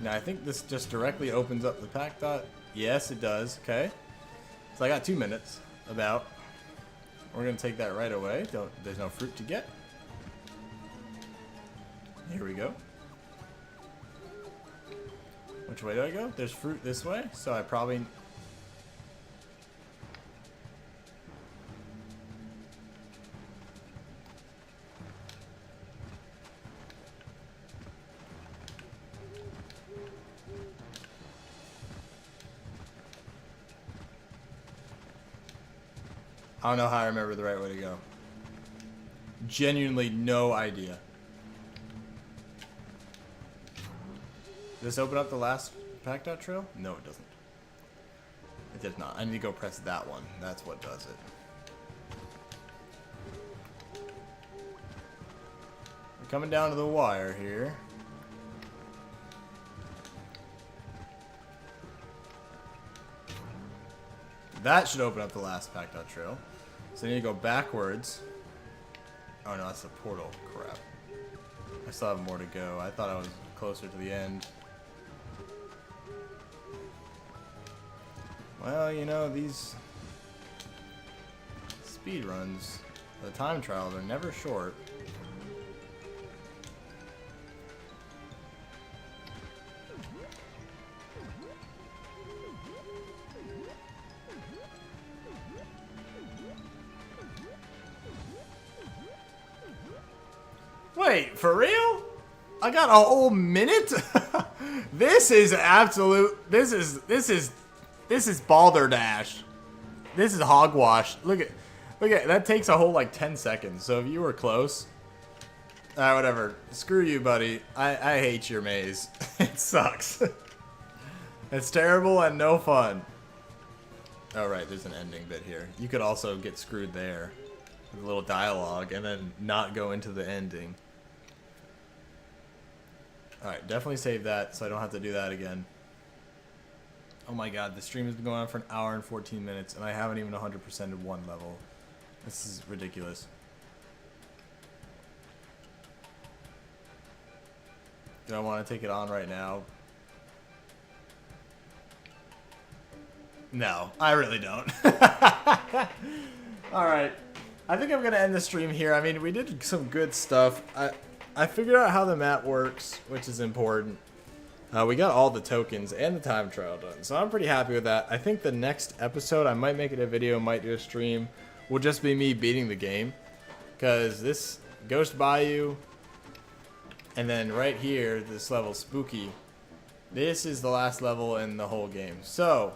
Speaker 1: Now, I think this just directly opens up the pack dot. Yes, it does. Okay. So I got 2 minutes, about. We're going to take that right away. There's no fruit to get. Here we go. Which way do I go? There's fruit this way, so I probably... I don't know how I remember the right way to go. Genuinely no idea. Does this open up the last packed out trail? No, it doesn't. It did not. I need to go press that one. That's what does it. We're coming down to the wire here. That should open up the last packed out trail. So I need to go backwards. Oh no, that's the portal. Crap. I still have more to go. I thought I was closer to the end. Well, you know, these speed runs, the time trials are never short. Wait, for real? I got a whole minute? This is absolute. This is balderdash. This is hogwash. Look at that takes a whole like 10 seconds. So if you were close, whatever. Screw you, buddy. I hate your maze. It sucks. It's terrible and no fun. Oh right, there's an ending bit here. You could also get screwed there with a little dialogue and then not go into the ending. Alright, definitely save that so I don't have to do that again. Oh my god, the stream has been going on for an hour and 14 minutes and I haven't even 100%ed one level. This is ridiculous. Do I want to take it on right now? No, I really don't. Alright. I think I'm going to end the stream here. I mean, we did some good stuff. I figured out how the map works, which is important. We got all the tokens and the time trial done, so I'm pretty happy with that. I think the next episode, I might make it a video, might do a stream, will just be me beating the game. Because this Ghost Bayou, and then right here, this level, Spooky, this is the last level in the whole game. So,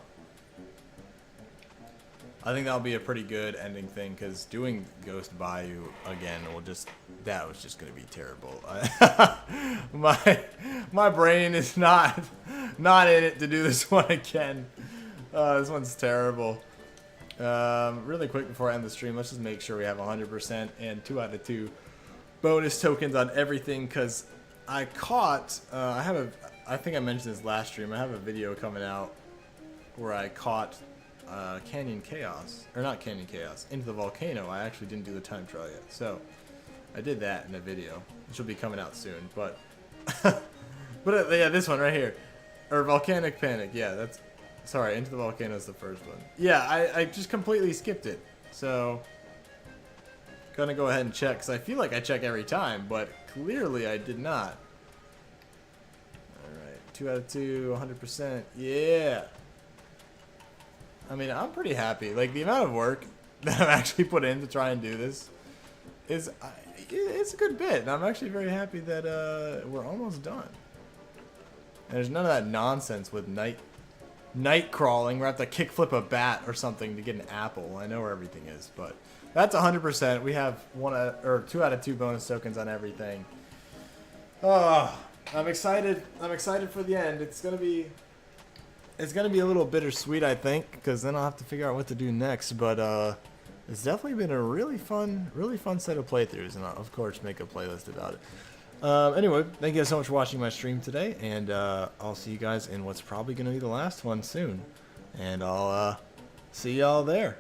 Speaker 1: I think that'll be a pretty good ending thing, because doing Ghost Bayou again will just, that was just going to be terrible. my brain is not in it to do this one again. This one's terrible. Really quick before I end the stream, let's just make sure we have 100% and 2 out of 2 bonus tokens on everything, because I caught, I think I mentioned this last stream, I have a video coming out where I caught Canyon Chaos, or not Canyon Chaos, Into the Volcano. I actually didn't do the time trial yet, so I did that in a video, which will be coming out soon, but, yeah, this one right here, or Volcanic Panic, yeah, that's, sorry, Into the Volcano is the first one. Yeah, I just completely skipped it, so, gonna go ahead and check, because I feel like I check every time, but clearly I did not. Alright, 2 out of 2, 100%, yeah. I mean, I'm pretty happy. Like, the amount of work that I've actually put in to try and do this is, it's a good bit. And I'm actually very happy that we're almost done. And there's none of that nonsense with night crawling where I have to kickflip a bat or something to get an apple. I know where everything is, but that's 100%. We have 2 out of 2 bonus tokens on everything. Oh, I'm excited. I'm excited for the end. It's gonna be a little bittersweet, I think, because then I'll have to figure out what to do next. But it's definitely been a really fun set of playthroughs, and I'll, of course, make a playlist about it. Anyway, thank you guys so much for watching my stream today, and I'll see you guys in what's probably going to be the last one soon. And I'll see y'all there.